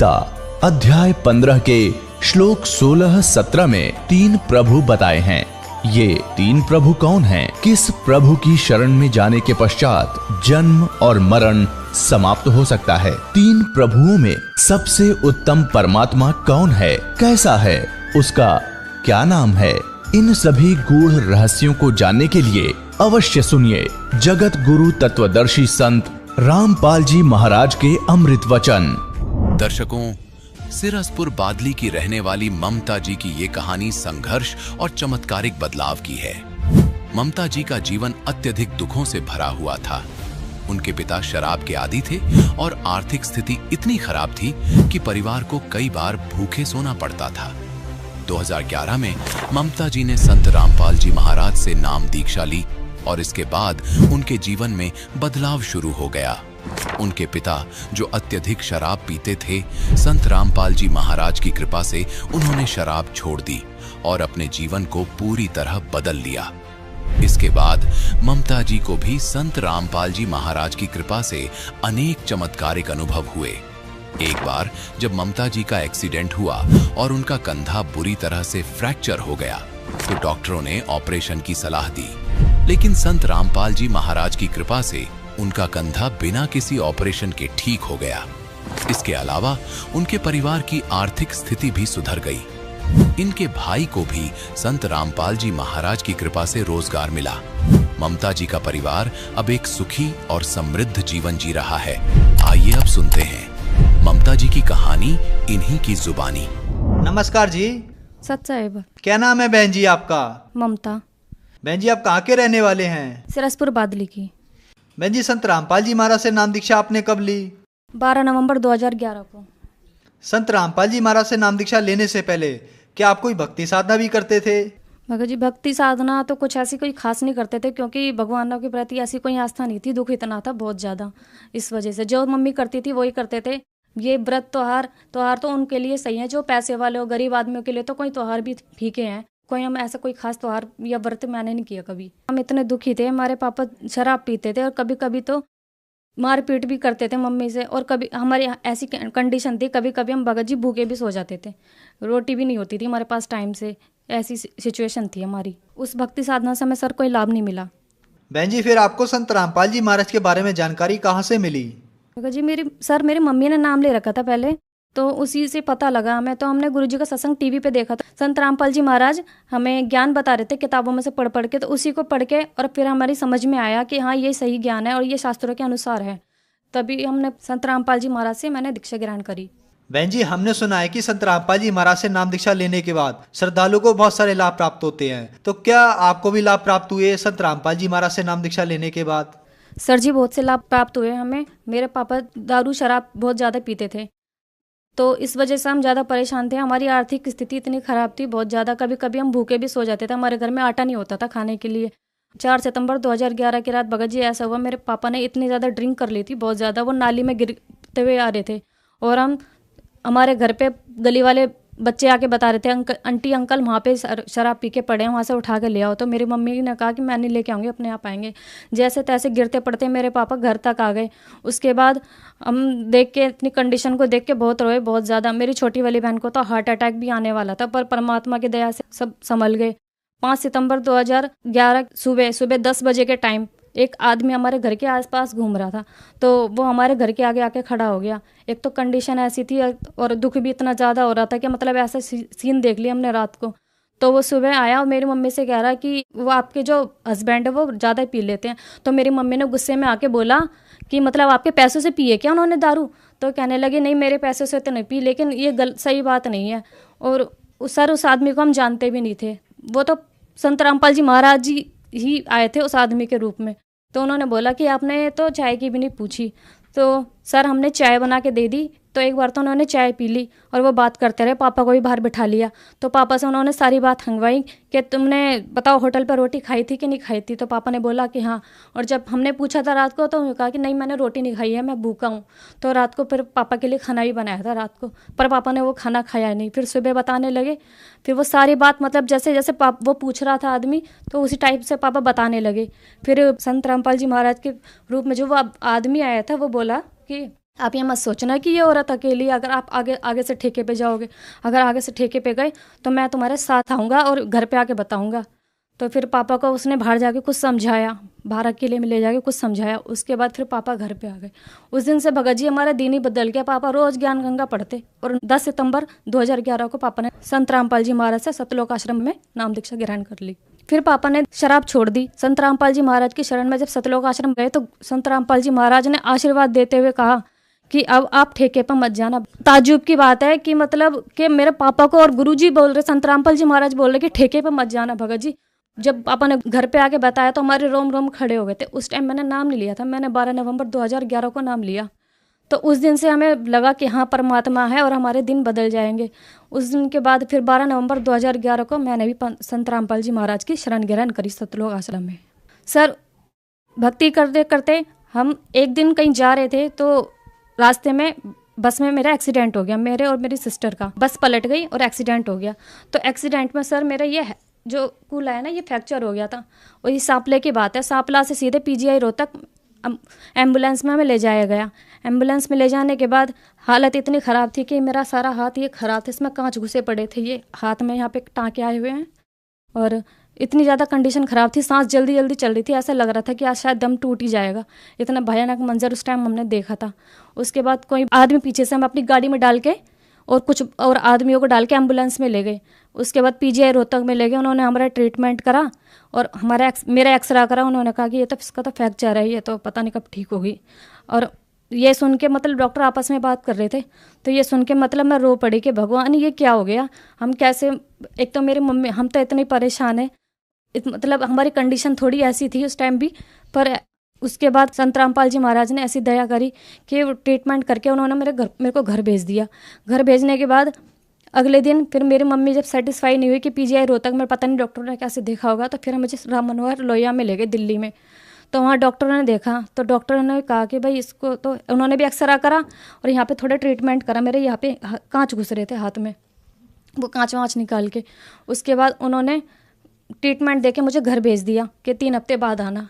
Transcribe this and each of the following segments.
गीता अध्याय 15 के श्लोक 16-17 में 3 प्रभु बताए हैं। ये 3 प्रभु कौन हैं? किस प्रभु की शरण में जाने के पश्चात जन्म और मरण समाप्त हो सकता है? 3 प्रभुओं में सबसे उत्तम परमात्मा कौन है? कैसा है? उसका क्या नाम है? इन सभी गूढ़ रहस्यों को जानने के लिए अवश्य सुनिए जगत गुरु तत्वदर्शी संत रामपाल जी महाराज के अमृत वचन। दर्शकों, सिरसपुर बादली की रहने वाली ममता जी की ये कहानी संघर्ष और चमत्कारिक बदलाव की है। ममता जी का जीवन अत्यधिक दुखों से भरा हुआ था। उनके पिता शराब के आदी थे और आर्थिक स्थिति इतनी खराब थी कि परिवार को कई बार भूखे सोना पड़ता था। 2011 में ममता जी ने संत रामपाल जी महाराज से नाम दीक्षा ली और इसके बाद उनके जीवन में बदलाव शुरू हो गया। उनके पिता जो अत्यधिक शराब पीते थे, संत रामपाल जी महाराज की कृपा से उन्होंने शराब छोड़ दी और अपने जीवन को पूरी तरह बदल लिया। इसके बाद ममता जी को भी संत रामपाल जी महाराज की कृपा से अनेक चमत्कारिक अनुभव हुए। एक बार जब ममता जी का एक्सीडेंट हुआ और उनका कंधा बुरी तरह से फ्रैक्चर हो गया तो डॉक्टरों ने ऑपरेशन की सलाह दी, लेकिन संत रामपाल जी महाराज की कृपा से उनका कंधा बिना किसी ऑपरेशन के ठीक हो गया। इसके अलावा उनके परिवार की आर्थिक स्थिति भी सुधर गई। इनके भाई को भी संत रामपाल जी महाराज की कृपा से रोजगार मिला। ममता जी का परिवार अब एक सुखी और समृद्ध जीवन जी रहा है। आइए अब सुनते हैं ममता जी की कहानी इन्हीं की जुबानी। नमस्कार जी। सच साहिब। क्या नाम है बहन जी आपका? ममता। बहन जी आप कहाँ के रहने वाले हैं? सिरसपुर बादली की। बहन जी संत रामपाल जी महाराज से नाम दीक्षा आपने कब ली? 12 नवंबर 2011 को। संत रामपाल जी महाराज से नाम दीक्षा लेने से पहले क्या आप कोई भक्ति साधना भी करते थे? भगत जी भक्ति साधना तो कुछ ऐसी कोई खास नहीं करते थे, क्योंकि भगवानों के प्रति ऐसी कोई आस्था नहीं थी। दुख इतना था बहुत ज्यादा, इस वजह से जो मम्मी करती थी वही करते थे। ये व्रत त्योहार तो उनके लिए सही है, जो पैसे वाले और गरीब आदमियों के लिए तो कोई त्योहार भी फीके हैं। कोई हम ऐसा कोई खास त्योहार या व्रत मैंने नहीं किया कभी। हम इतने दुखी थे, हमारे पापा शराब पीते थे और कभी कभी तो मारपीट भी करते थे मम्मी से। और कभी हमारी ऐसी कंडीशन थी, कभी कभी हम भगत जी भूखे भी सो जाते थे, रोटी भी नहीं होती थी हमारे पास टाइम से। ऐसी सिचुएशन थी हमारी। उस भक्ति साधना से हमें सर कोई लाभ नहीं मिला। बहन जी फिर आपको संत रामपाल जी महाराज के बारे में जानकारी कहाँ से मिली? भगत जी मेरी मम्मी ने नाम ले रखा था पहले, तो उसी से पता लगा हमें। तो हमने गुरुजी का सत्संग टीवी पे देखा था। संत रामपाल जी महाराज हमें ज्ञान बता रहे थे किताबों में से पढ़ पढ़ के, तो उसी को पढ़ के और फिर हमारी समझ में आया कि हाँ ये सही ज्ञान है और ये शास्त्रों के अनुसार है। तभी हमने संत रामपाल जी महाराज से मैंने दीक्षा ग्रहण करी। बहन जी हमने सुना है कि संत रामपाल जी महाराज से नाम दीक्षा लेने के बाद श्रद्धालु को बहुत सारे लाभ प्राप्त होते हैं, तो क्या आपको भी लाभ प्राप्त हुए संत रामपाल जी महाराज से नाम दीक्षा लेने के बाद? सर जी बहुत से लाभ प्राप्त हुए हमें। मेरे पापा दारू शराब बहुत ज़्यादा पीते थे, तो इस वजह से हम ज़्यादा परेशान थे। हमारी आर्थिक स्थिति इतनी ख़राब थी बहुत ज़्यादा, कभी कभी हम भूखे भी सो जाते थे। हमारे घर में आटा नहीं होता था खाने के लिए। 4 सितंबर 2011 की रात भगत जी ऐसा हुआ, मेरे पापा ने इतनी ज़्यादा ड्रिंक कर ली थी, बहुत ज़्यादा। वो नाली में गिरते हुए आ रहे थे और हमारे घर पे गली वाले बच्चे आके बता रहे थे, आंटी अंकल वहाँ पे शराब पी के पड़े हैं, वहाँ से उठा के ले आओ। तो मेरी मम्मी ने कहा कि मैं नहीं लेके आऊँगी, अपने आप आएंगे। जैसे तैसे गिरते पड़ते मेरे पापा घर तक आ गए। उसके बाद हम देख के इतनी कंडीशन को देख के बहुत रोए, बहुत ज़्यादा। मेरी छोटी वाली बहन को तो हार्ट अटैक भी आने वाला था, पर परमात्मा की दया से सब संभल गए। 5 सितंबर 2011 सुबह 10 बजे के टाइम एक आदमी हमारे घर के आसपास घूम रहा था, तो वो हमारे घर के आगे आके खड़ा हो गया। एक तो कंडीशन ऐसी थी और दुख भी इतना ज़्यादा हो रहा था कि मतलब ऐसा सीन देख लिया हमने रात को। तो वो सुबह आया और मेरी मम्मी से कह रहा कि वो आपके जो हस्बैंड है वो ज़्यादा पी लेते हैं। तो मेरी मम्मी ने गुस्से में आके बोला कि मतलब आपके पैसों से पिए क्या उन्होंने दारू? तो कहने लगे नहीं मेरे पैसों से तो नहीं पी, लेकिन ये सही बात नहीं है। और उस आदमी को हम जानते भी नहीं थे। वो तो संत रामपाल जी महाराज जी ही आए थे उस आदमी के रूप में। तो उन्होंने बोला कि आपने तो चाय की भी नहीं पूछी। तो सर हमने चाय बना के दे दी, तो एक बार तो उन्होंने चाय पी ली और वो बात करते रहे। पापा को भी बाहर बिठा लिया, तो पापा से उन्होंने सारी बात हंगवाई कि तुमने बताओ होटल पर रोटी खाई थी कि नहीं खाई थी? तो पापा ने बोला कि हाँ। और जब हमने पूछा था रात को, तो उन्होंने कहा कि नहीं मैंने रोटी नहीं खाई है, मैं भूखा हूँ। तो रात को फिर पापा के लिए खाना भी बनाया था रात को, पर पापा ने वो खाना खाया नहीं। फिर सुबह बताने लगे, फिर वो सारी बात मतलब जैसे जैसे वो पूछ रहा था आदमी, तो उसी टाइप से पापा बताने लगे। फिर संत रामपाल जी महाराज के रूप में जो वो आदमी आया था वो बोला कि आप ये मत सोचना कि ये औरत अकेली, अगर आप आगे आगे से ठेके पे जाओगे, अगर आगे से ठेके पे गए तो मैं तुम्हारे साथ आऊँगा और घर पे आके बताऊँगा। तो फिर पापा को उसने बाहर जाके कुछ समझाया, बाहर अकेले में ले जाके कुछ समझाया। उसके बाद फिर पापा घर पे आ गए। उस दिन से भगत जी हमारा दिन ही बदल गया। पापा रोज़ ज्ञान गंगा पढ़ते और 10 सितंबर 2011 को पापा ने संत रामपाल जी महाराज से सतलोक आश्रम में नाम दीक्षा ग्रहण कर ली। फिर पापा ने शराब छोड़ दी। संत रामपाल जी महाराज की शरण में जब सतलोक आश्रम गए तो संत रामपाल जी महाराज ने आशीर्वाद देते हुए कहा कि अब आप ठेके पर मत जाना। ताज्जुब की बात है कि मतलब कि मेरे पापा को और गुरुजी बोल रहे, संत रामपाल जी महाराज बोल रहे कि ठेके पर मत जाना भगत जी। जब पापा ने घर पे आके बताया तो हमारे रोम रोम खड़े हो गए थे। उस टाइम मैंने नाम नहीं लिया था, मैंने 12 नवंबर 2011 को नाम लिया। तो उस दिन से हमें लगा कि हाँ परमात्मा है और हमारे दिन बदल जाएंगे। उस दिन के बाद फिर 12 नवंबर 2011 को मैंने भी संत रामपाल जी महाराज की शरण ग्रहण करी सतलोक आश्रम में। सर भक्ति करते करते हम एक दिन कहीं जा रहे थे तो रास्ते में बस में मेरा एक्सीडेंट हो गया, मेरे और मेरी सिस्टर का। बस पलट गई और एक्सीडेंट हो गया। तो एक्सीडेंट में सर मेरा ये जो कूल्हा है ना ये फ्रैक्चर हो गया था। और ये सांपले की बात है, सांपला से सीधे पीजीआई रोहतक एम्बुलेंस में हमें ले जाया गया। एम्बुलेंस में ले जाने के बाद हालत इतनी ख़राब थी कि मेरा सारा हाथ ये खराब था, इसमें कांच घुसे पड़े थे। ये हाथ में यहाँ पे टाँके आए हुए हैं और इतनी ज़्यादा कंडीशन ख़राब थी, सांस जल्दी जल्दी चल रही थी, ऐसा लग रहा था कि आज शायद दम टूट ही जाएगा। इतना भयानक मंजर उस टाइम हमने देखा था। उसके बाद कोई आदमी पीछे से हम अपनी गाड़ी में डाल के और कुछ और आदमियों को डाल के एम्बुलेंस में ले गए। उसके बाद पीजीआई रोहतक में ले गए। उन्होंने हमारा ट्रीटमेंट करा और मेरा एक्सरा करा। उन्होंने कहा कि ये तो इसका तो फ्रैक्चर है, ये तो पता नहीं कब ठीक होगी। और ये सुन के मतलब डॉक्टर आपस में बात कर रहे थे तो ये सुन के मतलब मैं रो पड़ी कि भगवान ये क्या हो गया, हम कैसे। एक तो मेरी मम्मी, हम तो इतने परेशान है, मतलब हमारी कंडीशन थोड़ी ऐसी थी उस टाइम भी। पर उसके बाद संत रामपाल जी महाराज ने ऐसी दया करी कि ट्रीटमेंट करके उन्होंने मेरे को घर भेज दिया। घर भेजने के बाद अगले दिन फिर मेरी मम्मी जब सेटिस्फाई नहीं हुई कि पीजीआई रोहतक में पता नहीं डॉक्टर ने कैसे देखा होगा, तो फिर मुझे राम मनोहर लोहिया में ले गए दिल्ली में। तो वहाँ डॉक्टरों ने देखा तो डॉक्टरों ने कहा कि भाई इसको, तो उन्होंने भी एक्सरा करा और यहाँ पे थोड़ा ट्रीटमेंट करा। मेरे यहाँ पे कांच घुस रहे थे हाथ में, वो कांच वाँच निकाल के उसके बाद उन्होंने ट्रीटमेंट दे के मुझे घर भेज दिया कि 3 हफ्ते बाद आना।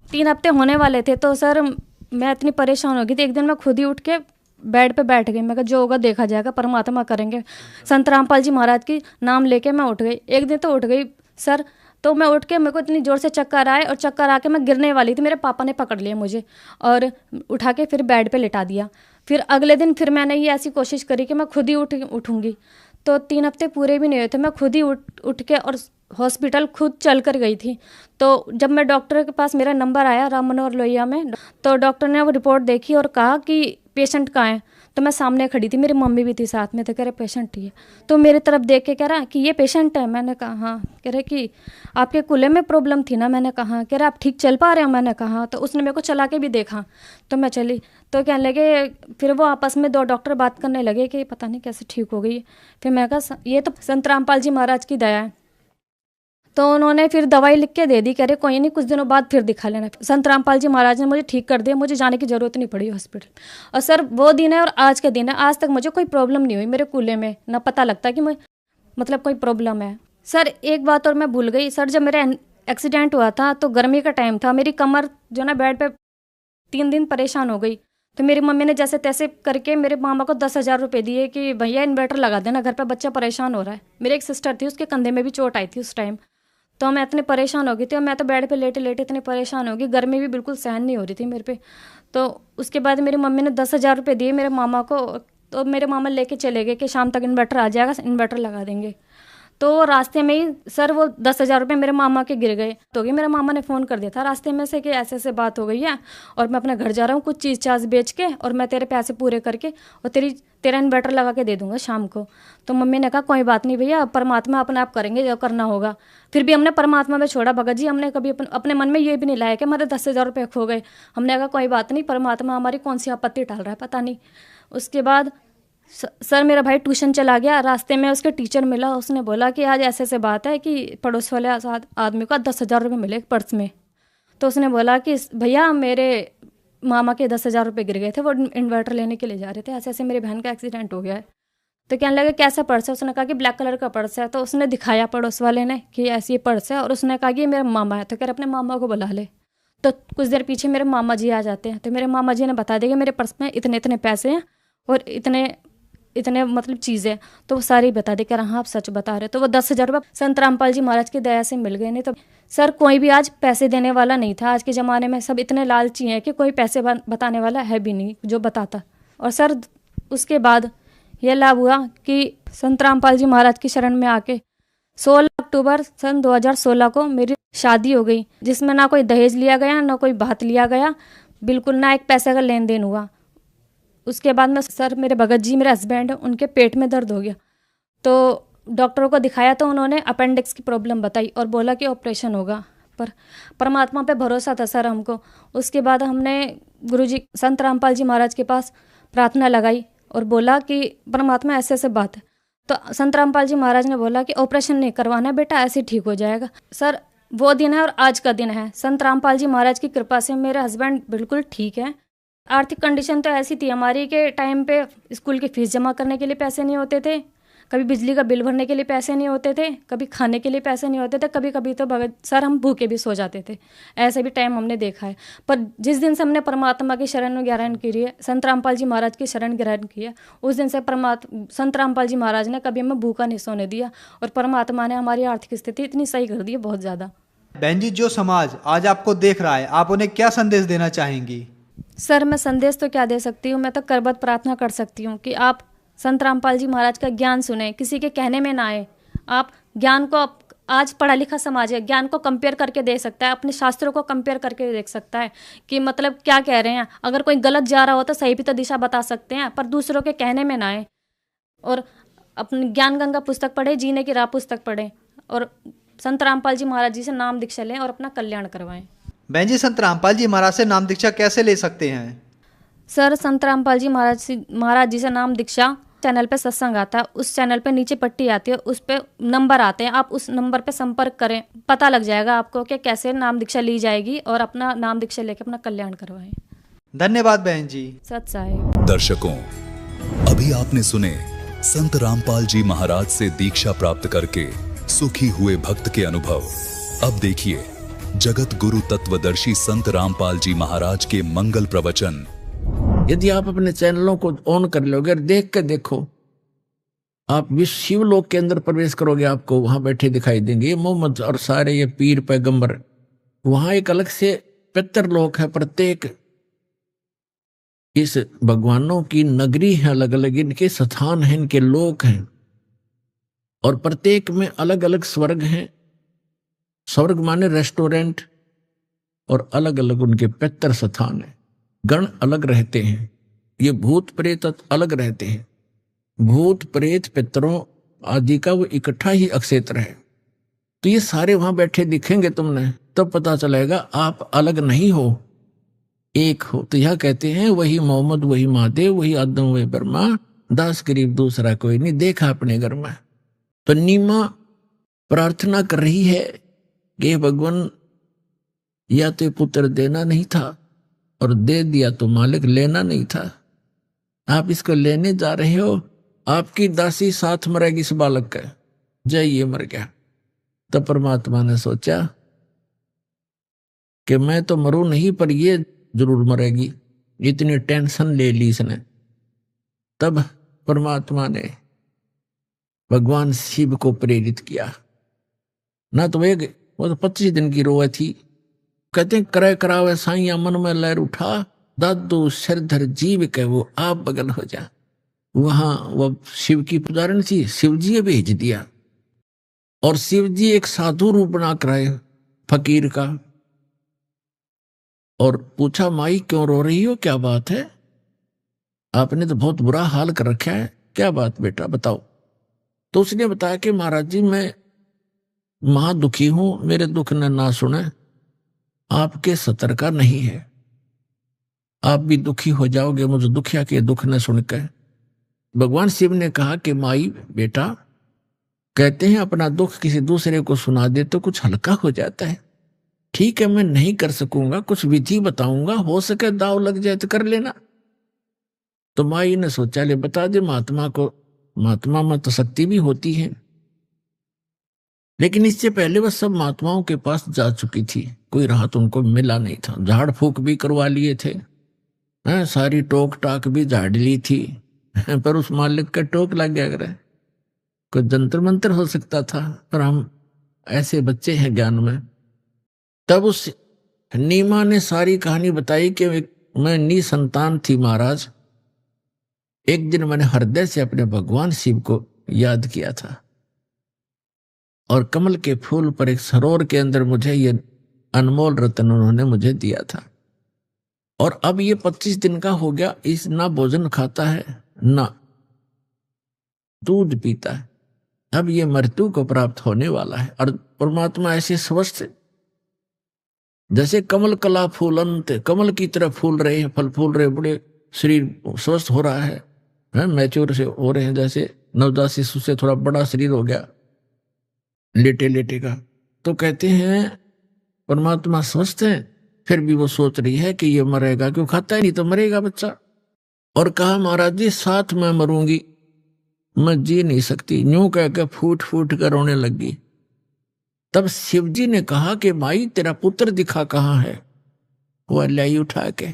3 हफ्ते होने वाले थे तो सर मैं इतनी परेशान हो गई थी। एक दिन मैं खुद ही उठ के बेड पे बैठ गई। मैं कहा जो होगा देखा जाएगा, परमात्मा करेंगे। संत रामपाल जी महाराज की नाम लेके मैं उठ गई। एक दिन तो उठ गई सर, तो मैं उठ के मेरे को इतनी ज़ोर से चक्कर आए और चक्कर आके मैं गिरने वाली थी। मेरे पापा ने पकड़ लिया मुझे और उठा के फिर बेड पे लिटा दिया। फिर अगले दिन फिर मैंने ये ऐसी कोशिश करी कि मैं खुद ही उठूँगी। तो 3 हफ्ते पूरे भी नहीं हुए थे, मैं खुद ही उठ के और हॉस्पिटल खुद चल कर गई थी। तो जब मैं डॉक्टर के पास, मेरा नंबर आया राम मनोहर लोहिया में, तो डॉक्टर ने वो रिपोर्ट देखी और कहा कि पेशेंट कहाँ है। तो मैं सामने खड़ी थी, मेरी मम्मी भी थी साथ में, तो कह रहे पेशेंट ही है। तो मेरी तरफ देख के कह रहा कि ये पेशेंट है। मैंने कहा हाँ। कह रहे कि आपके कूल्हे में प्रॉब्लम थी ना। मैंने कहा। कह रहे आप ठीक चल पा रहे हो। मैंने कहा। तो उसने मेरे को चला के भी देखा तो मैं चली। तो कहने लगे, फिर वो आपस में 2 डॉक्टर बात करने लगे कि पता नहीं कैसे ठीक हो गई। फिर मैं कहा ये तो संत रामपाल जी महाराज की दया है। तो उन्होंने फिर दवाई लिख के दे दी। कह रहे कोई नहीं, कुछ दिनों बाद फिर दिखा लेना। संत रामपाल जी महाराज ने मुझे ठीक कर दिया, मुझे जाने की ज़रूरत नहीं पड़ी हॉस्पिटल। और सर वो दिन है और आज के दिन है, आज तक मुझे कोई प्रॉब्लम नहीं हुई मेरे कूल्हे में, ना पता लगता कि मैं मतलब कोई प्रॉब्लम है। सर एक बात और मैं भूल गई सर, जब मेरा एक्सीडेंट हुआ था तो गर्मी का टाइम था। मेरी कमर जो ना बेड पर 3 दिन परेशान हो गई। तो मेरी मम्मी ने जैसे तैसे करके मेरे मामा को 10,000 रुपये दिए कि भैया इन्वर्टर लगा देना, घर पर बच्चा परेशान हो रहा है। मेरी एक सिस्टर थी, उसके कंधे में भी चोट आई थी उस टाइम। तो मैं इतनी परेशान हो गई थी और मैं तो बेड पे लेटे लेटे इतनी परेशान हो गई, गर्मी भी बिल्कुल सहन नहीं हो रही थी मेरे पे। तो उसके बाद मेरी मम्मी ने 10,000 रुपये दिए मेरे मामा को। तो मेरे मामा लेके चले गए कि शाम तक इन्वर्टर आ जाएगा, इन्वर्टर लगा देंगे। तो रास्ते में ही सर वो 10,000 रुपये मेरे मामा के गिर गए। तो मेरे मामा ने फ़ोन कर दिया था रास्ते में से कि ऐसे ऐसे बात हो गई है और मैं अपने घर जा रहा हूँ, कुछ चीज़ चाज बेच के और मैं तेरे पैसे पूरे करके और तेरा इन्वर्टर लगा के दे दूँगा शाम को। तो मम्मी ने कहा कोई बात नहीं भैया, परमात्मा अपने आप करेंगे जो करना होगा। फिर भी हमने परमात्मा में छोड़ा भगत जी। हमने कभी अपने मन में ये भी नहीं लाया कि हमारे 10,000 रुपये खो गए। हमने कहा कोई बात नहीं, परमात्मा हमारी कौन सी आपत्ति टाल रहा है पता नहीं। उसके बाद सर मेरा भाई ट्यूशन चला गया, रास्ते में उसके टीचर मिला। उसने बोला कि आज ऐसे ऐसे बात है कि पड़ोस वाले आदमी को 10,000 रुपये मिले पर्स में। तो उसने बोला कि भैया मेरे मामा के 10,000 रुपये गिर गए थे, वो इन्वर्टर लेने के लिए जा रहे थे, ऐसे ऐसे मेरी बहन का एक्सीडेंट हो गया है। तो कहने लगे कैसा पर्स है। उसने कहा कि ब्लैक कलर का पर्स है। तो उसने दिखाया पड़ोस वाले ने कि ऐसी पर्स है और उसने कहा कि मेरा मामा है। तो कह रहे अपने मामा को बुला ले। तो कुछ देर पीछे मेरे मामा जी आ जाते हैं, तो मेरे मामा जी ने बता दिया कि मेरे पर्स में इतने इतने पैसे हैं और इतने इतने मतलब चीज़ें, तो वो सारी बता दी कि हाँ आप सच बता रहे। तो वो 10,000 रुपये संत रामपाल जी महाराज की दया से मिल गए। नहीं तो सर कोई भी आज पैसे देने वाला नहीं था। आज के ज़माने में सब इतने लालची हैं कि कोई पैसे बताने वाला है भी नहीं जो बताता। और सर उसके बाद यह लाभ हुआ कि संत रामपाल जी महाराज की शरण में आके 16 अक्टूबर सन 2016 को मेरी शादी हो गई, जिसमें ना कोई दहेज लिया गया, ना कोई भात लिया गया, बिल्कुल ना एक पैसे का लेन देन हुआ। उसके बाद में सर मेरे भगत जी मेरे हस्बैंड, उनके पेट में दर्द हो गया, तो डॉक्टरों को दिखाया तो उन्होंने अपेंडिक्स की प्रॉब्लम बताई और बोला कि ऑपरेशन होगा। पर परमात्मा पे भरोसा था सर हमको। उसके बाद हमने गुरुजी संत रामपाल जी महाराज के पास प्रार्थना लगाई और बोला कि परमात्मा ऐसे ऐसे बात है। तो संत रामपाल जी महाराज ने बोला कि ऑपरेशन नहीं करवाना बेटा, ऐसे ही ठीक हो जाएगा। सर वो दिन है और आज का दिन है। संत रामपाल जी महाराज की कृपा से मेरे हस्बैंड बिल्कुल ठीक है। आर्थिक कंडीशन तो ऐसी थी हमारी कि टाइम पे स्कूल की फीस जमा करने के लिए पैसे नहीं होते थे, कभी बिजली का बिल भरने के लिए पैसे नहीं होते थे, कभी खाने के लिए पैसे नहीं होते थे, कभी कभी तो भगत सर हम भूखे भी सो जाते थे। ऐसे भी टाइम हमने देखा है। पर जिस दिन से हमने परमात्मा की शरण में ग्रहण की है, संत रामपाल जी महाराज की शरण ग्रहण की है, उस दिन से संत रामपाल जी महाराज ने कभी हमें भूखा नहीं सोने दिया और परमात्मा ने हमारी आर्थिक स्थिति इतनी सही कर दी है, बहुत ज़्यादा। बहन जी, जो समाज आज आपको देख रहा है, आप उन्हें क्या संदेश देना चाहेंगी? सर मैं संदेश तो क्या दे सकती हूँ, मैं तो करबद्ध प्रार्थना कर सकती हूँ कि आप संत रामपाल जी महाराज का ज्ञान सुने, किसी के कहने में ना आए। आप ज्ञान को, आज पढ़ा लिखा समाज है, ज्ञान को कंपेयर करके देख सकता है, अपने शास्त्रों को कंपेयर करके देख सकता है कि मतलब क्या कह रहे हैं। अगर कोई गलत जा रहा हो तो सही भी तो दिशा बता सकते हैं, पर दूसरों के कहने में ना आए। और अपनी ज्ञान गंगा पुस्तक पढ़े, जीने की राह पुस्तक पढ़ें और संत रामपाल जी महाराज जी से नाम दीक्षा लें और अपना कल्याण करवाएं। बहन जी, संत रामपाल जी महाराज से नाम दीक्षा कैसे ले सकते हैं? सर संत रामपाल जी महाराज जी से नाम दीक्षा चैनल पे सत्संग आता है, उस चैनल पे नीचे पट्टी आती है, उस पे नंबर आते हैं, आप उस नंबर पे संपर्क करें, पता लग जाएगा आपको कि कैसे नाम दीक्षा ली जाएगी और अपना नाम दीक्षा लेके अपना कल्याण करवाएं। धन्यवाद बहन जी। सत साहिब। दर्शकों, अभी आपने सुने संत रामपाल जी महाराज से दीक्षा प्राप्त करके सुखी हुए भक्त के अनुभव। अब देखिए जगत गुरु तत्वदर्शी संत रामपाल जी महाराज के मंगल प्रवचन। यदि आप अपने चैनलों को ऑन कर लोगे और देख के देखो, आप विश्व शिवलोक के अंदर प्रवेश करोगे, आपको वहां बैठे दिखाई देंगे ये मोहम्मद और सारे ये पीर पैगंबर। वहां एक अलग से पितरलोक है, प्रत्येक इस भगवानों की नगरी है, अलग अलग इनके स्थान हैं, इनके लोक हैं और प्रत्येक में अलग अलग स्वर्ग हैं। स्वर्ग माने रेस्टोरेंट और अलग अलग उनके पितर स्थान है। गण अलग रहते हैं, ये भूत प्रेत अलग रहते हैं। भूत प्रेत पितरों आदि का वो इकट्ठा ही अक्षेत्र है। तो ये सारे वहां बैठे दिखेंगे तुमने, तब पता चलेगा आप अलग नहीं हो, एक हो। तो यह कहते हैं वही मोहम्मद, वही महादेव, वही आदम, वही ब्रह्मा, दास गरीब दूसरा कोई नहीं देखा अपने घर में। तो नीमा प्रार्थना कर रही है कि भगवान या तो पुत्र देना नहीं था और दे दिया तो मालिक लेना नहीं था, आप इसको लेने जा रहे हो, आपकी दासी साथ मरेगी इस बालक का। जय ये मर गया। तब परमात्मा ने सोचा कि मैं तो मरूं नहीं पर ये जरूर मरेगी, इतनी टेंशन ले ली इसने। तब परमात्मा ने भगवान शिव को प्रेरित किया ना, तो वो तो 25 दिन की रोए थी। कहते हैं करे करावे साइया मन में लहर उठा, दादू सिरधर जीव के वो आप बगल हो जा। वहां वो शिव की पुजारन थी, शिव जी ने भेज दिया और शिव जी एक साधु रूप बना कर आए फकीर का और पूछा माई क्यों रो रही हो, क्या बात है, आपने तो बहुत बुरा हाल कर रखा है, क्या बात बेटा बताओ। तो उसने बताया कि महाराज जी मैं महा दुखी हूं, मेरे दुख ने ना सुने, आपके सतर का नहीं है, आप भी दुखी हो जाओगे मुझे दुखिया के दुख न सुनकर। भगवान शिव ने कहा कि माई बेटा, कहते हैं अपना दुख किसी दूसरे को सुना दे तो कुछ हल्का हो जाता है। ठीक है मैं नहीं कर सकूंगा, कुछ विधि बताऊंगा, हो सके दाव लग जाए तो कर लेना। तो माई ने सोचा ले बता दे महात्मा को, महात्मा में तो शक्ति भी होती है। लेकिन इससे पहले वह सब महात्माओं के पास जा चुकी थी कोई राहत उनको मिला नहीं था। झाड़ फूक भी करवा लिए थे, सारी टोक टाक भी झाड़ ली थी, पर उस मालिक का टोक लग गया। करे कोई जंतर मंतर हो सकता था, पर हम ऐसे बच्चे हैं ज्ञान में। तब उस नीमा ने सारी कहानी बताई कि मैं निसंतान थी महाराज। एक दिन मैंने हृदय से अपने भगवान शिव को याद किया था और कमल के फूल पर एक सरोवर के अंदर मुझे ये अनमोल रत्न उन्होंने मुझे दिया था। और अब ये 25 दिन का हो गया, इस ना भोजन खाता है ना दूध पीता है। अब ये मृत्यु को प्राप्त होने वाला है। और परमात्मा ऐसे स्वस्थ जैसे कमल कला फूलंत, कमल की तरह फूल रहे हैं, फल फूल रहे, बड़े शरीर स्वस्थ हो रहा है, मैच्योर से हो रहे हैं। जैसे नवजात शिशु से थोड़ा बड़ा शरीर हो गया लेटे लेटे का, तो कहते हैं परमात्मा स्वस्थ है। फिर भी वो सोच रही है कि ये मरेगा, क्यों खाता ही नहीं तो मरेगा बच्चा। और कहा महाराज जी साथ में मरूंगी, मैं जी नहीं सकती। यूं कह के फूट फूट कर रोने लगी। तब शिवजी ने कहा कि माई तेरा पुत्र दिखा कहाँ है। वो लाई उठा के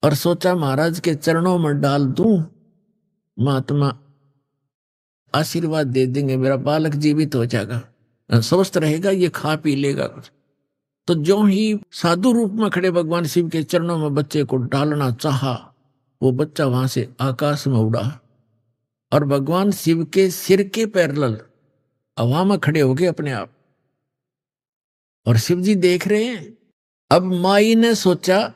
और सोचा महाराज के चरणों में डाल दूं, महात्मा आशीर्वाद दे देंगे, मेरा बालक जीवित हो जाएगा, स्वस्थ रहेगा, ये खा पी लेगा कुछ। तो जो ही साधु रूप में खड़े भगवान शिव के चरणों में बच्चे को डालना चाहा, वो बच्चा वहां से आकाश में उड़ा और भगवान शिव के सिर के पैरेलल हवा में खड़े हो गए अपने आप। और शिव जी देख रहे हैं। अब माई ने सोचा,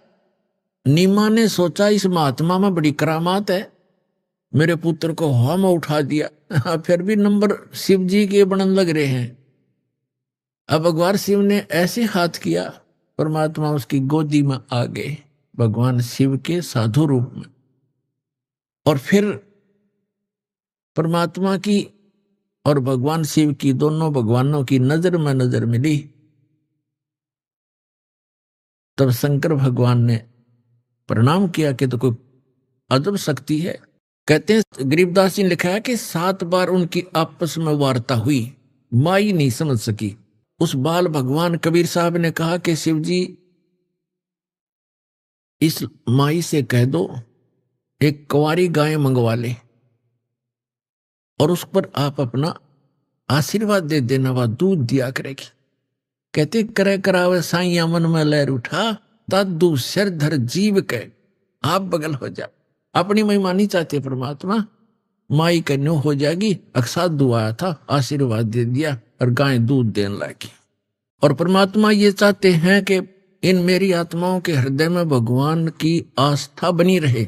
नीमा ने सोचा इस महात्मा में बड़ी करामात है, मेरे पुत्र को हवा में उठा दिया। फिर भी नंबर शिव जी के बनन लग रहे हैं। अब भगवान शिव ने ऐसे हाथ किया, परमात्मा उसकी गोदी में आ गए भगवान शिव के साधु रूप में। और फिर परमात्मा की और भगवान शिव की, दोनों भगवानों की नजर में नजर मिली। तब शंकर भगवान ने प्रणाम किया कि तो कोई अजब शक्ति है। कहते हैं गरीबदास जी ने लिखा है कि 7 बार उनकी आपस में वार्ता हुई, माई नहीं समझ सकी। उस बाल भगवान कबीर साहब ने कहा कि शिव जी इस माई से कह दो एक कुंवारी गाय मंगवा ले और उस पर आप अपना आशीर्वाद दे देना, वह दूध दिया करेगी। कहते करे करावे साइया मन में लहर उठा, दादू सिर धर जीव के आप बगल हो जा। अपनी महिमा नहीं चाहते परमात्मा, माई कन्यो हो जाएगी। अक्साधु आया था, आशीर्वाद दे दिया और गाय दूध देने लगी। और परमात्मा ये चाहते हैं कि इन मेरी आत्माओं के हृदय में भगवान की आस्था बनी रहे,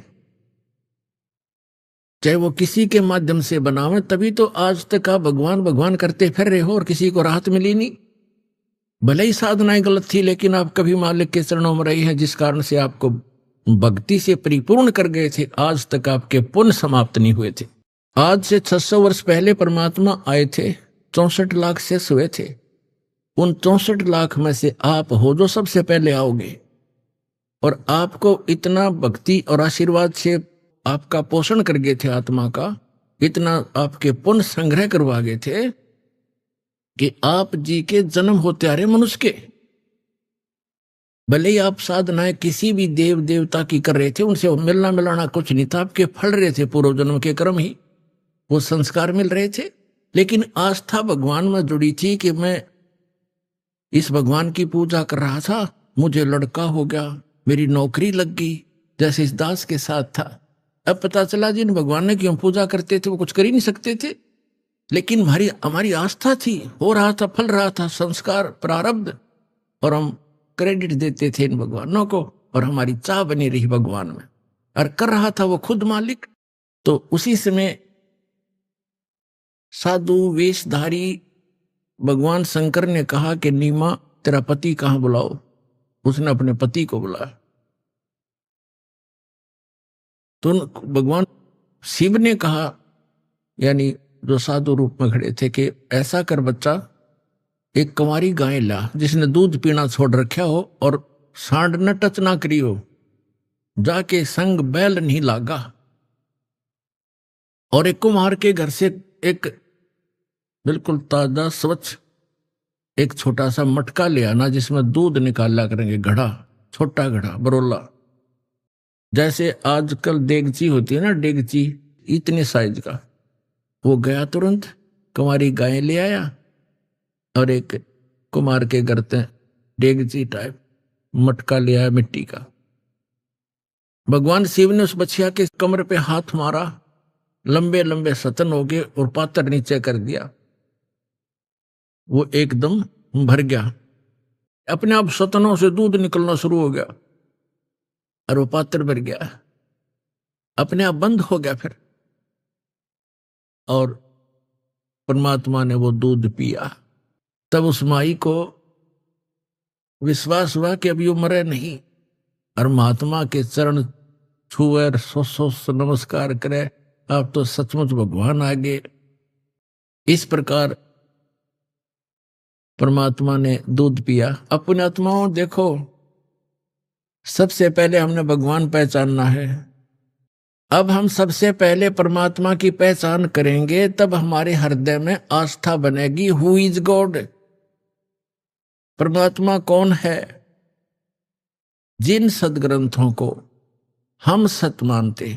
चाहे वो किसी के माध्यम से बनावे। तभी तो आज तक आप भगवान भगवान करते फिर रहे हो और किसी को राहत मिली नहीं। भले ही साधनाएं गलत थी, लेकिन आप कभी मालिक के चरणों में रहे हैं, जिस कारण से आपको भक्ति से परिपूर्ण कर गए थे। आज तक आपके पुण्य समाप्त नहीं हुए थे। आज से 600 वर्ष पहले परमात्मा आए थे, 64 लाख शेष हुए थे। उन 64 लाख में से आप हो जो सबसे पहले आओगे। और आपको इतना भक्ति और आशीर्वाद से आपका पोषण कर गए थे आत्मा का, इतना आपके पुण्य संग्रह करवा गए थे कि आप जी के जन्म होते आ रहे मनुष्य के। भले ही आप साधनाएं किसी भी देव देवता की कर रहे थे, उनसे मिलना मिलाना कुछ नहीं था, आपके फल रहे थे पूर्व जन्म के कर्म ही, वो संस्कार मिल रहे थे। लेकिन आस्था भगवान में जुड़ी थी कि मैं इस भगवान की पूजा कर रहा था, मुझे लड़का हो गया, मेरी नौकरी लग गई, जैसे इस दास के साथ था। अब पता चला जिन भगवान ने क्यों पूजा करते थे वो कुछ कर ही नहीं सकते थे, लेकिन हमारी आस्था थी, हो रहा था, फल रहा था, संस्कार प्रारब्ध, और हम क्रेडिट देते थे इन भगवानों को, और हमारी चाह बनी रही भगवान में, और कर रहा था वो खुद मालिक। तो उसी समय साधु वेशधारी भगवान शंकर ने कहा कि नीमा तेरा पति कहां, बुलाओ। उसने अपने पति को बुलाया। तो भगवान शिव ने कहा, यानी जो साधु रूप में खड़े थे, कि ऐसा कर बच्चा, एक कुंवारी गाय ला जिसने दूध पीना छोड़ रखा हो और सांड न टच ना करी हो, जाके संग बैल नहीं लागा, और एक कुम्हार के घर से एक बिल्कुल ताजा स्वच्छ एक छोटा सा मटका ले आना जिसमें दूध निकाला करेंगे, घड़ा, छोटा घड़ा, बरोला। जैसे आजकल देगची होती है ना, डेगची इतने साइज का। वो गया तुरंत, कुंवारी गाय ले आया और एक कुमार के गर्ते डेगची टाइप मटका ले आया मिट्टी का। भगवान शिव ने उस बछिया के कमर पे हाथ मारा, लंबे लंबे सतन हो गए और पात्र नीचे कर दिया। वो एकदम भर गया, अपने आप सतनों से दूध निकलना शुरू हो गया और वो पात्र भर गया, अपने आप बंद हो गया फिर। और परमात्मा ने वो दूध पिया। तब उस माई को विश्वास हुआ कि अभी वो मरे नहीं, और महात्मा के चरण छुए, सो नमस्कार करे, आप तो सचमुच भगवान आ गए। इस प्रकार परमात्मा ने दूध पिया। अपने आत्माओं देखो, सबसे पहले हमने भगवान पहचानना है। अब हम सबसे पहले परमात्मा की पहचान करेंगे, तब हमारे हृदय में आस्था बनेगी। हु इज गॉड, परमात्मा कौन है। जिन सदग्रंथों को हम सत्य मानते,